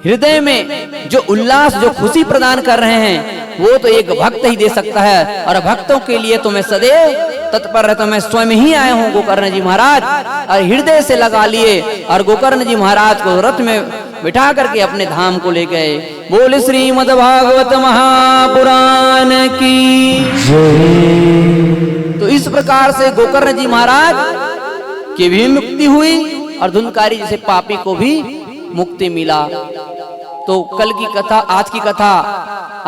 हृदय में जो उल्लास, जो खुशी प्रदान कर रहे हैं, वो तो एक भक्त ही दे सकता है, और भक्तों के लिए तो मैं सदैव तत्पर रहता हूं। मैं स्वयं ही आया हूं गोकर्ण जी महाराज, और हृदय से लगा लिए और गोकर्ण जी महाराज को रथ में बिठा करके अपने धाम को ले गए। बोल श्रीमद् भागवत महापुराण की जय। तो इस प्रकार से गोकर्ण जी महाराज की भी मुक्ति हुई और धुंधकारी जैसे पापी को भी मुक्ति मिला। तो कल की कथा, आज की कथा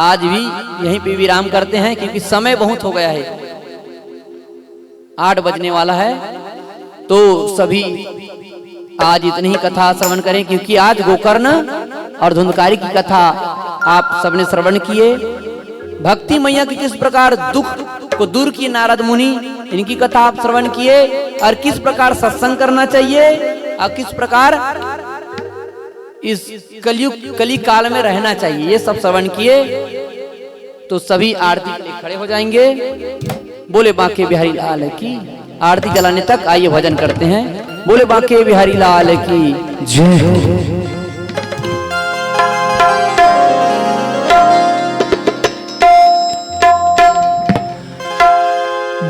आज भी यहीं पे विराम करते हैं, क्योंकि समय बहुत हो गया है, 8 बजने वाला है। तो सभी आज इतनी ही कथा श्रवण करें, क्योंकि आज गोकर्ण और धुंधकारी की कथा आप सबने श्रवण किए। भक्ति मैया की किस प्रकार दुख को दूर किए नारद मुनि, इनकी कथा आप श्रवण किए, और किस प्रकार सत्संग करना चाहिए और किस प्रकार इस कली काल में रहना चाहिए, ये सब श्रवण किए। तो सभी आरती के लिए खड़े हो जाएंगे। बोले बांके बिहारी लाल की। आरती जलाने तक आइए भजन करते हैं। बोले बांके बिहारी लाल की जय।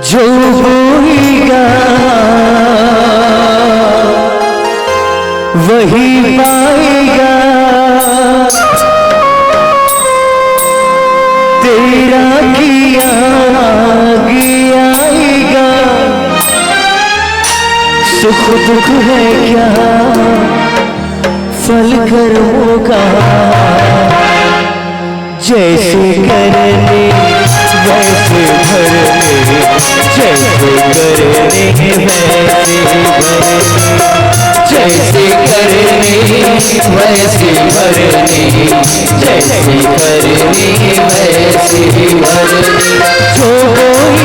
जो होगा वही पाएगा, तेरा किया आएगा, सुख दुख है क्या फल कर्मों का, जैसे करने वैसे भरने, जैसे करने वैसे भरने, जैसे करने वैसे भरने, जैसे करने वैसे भरने। जो कोई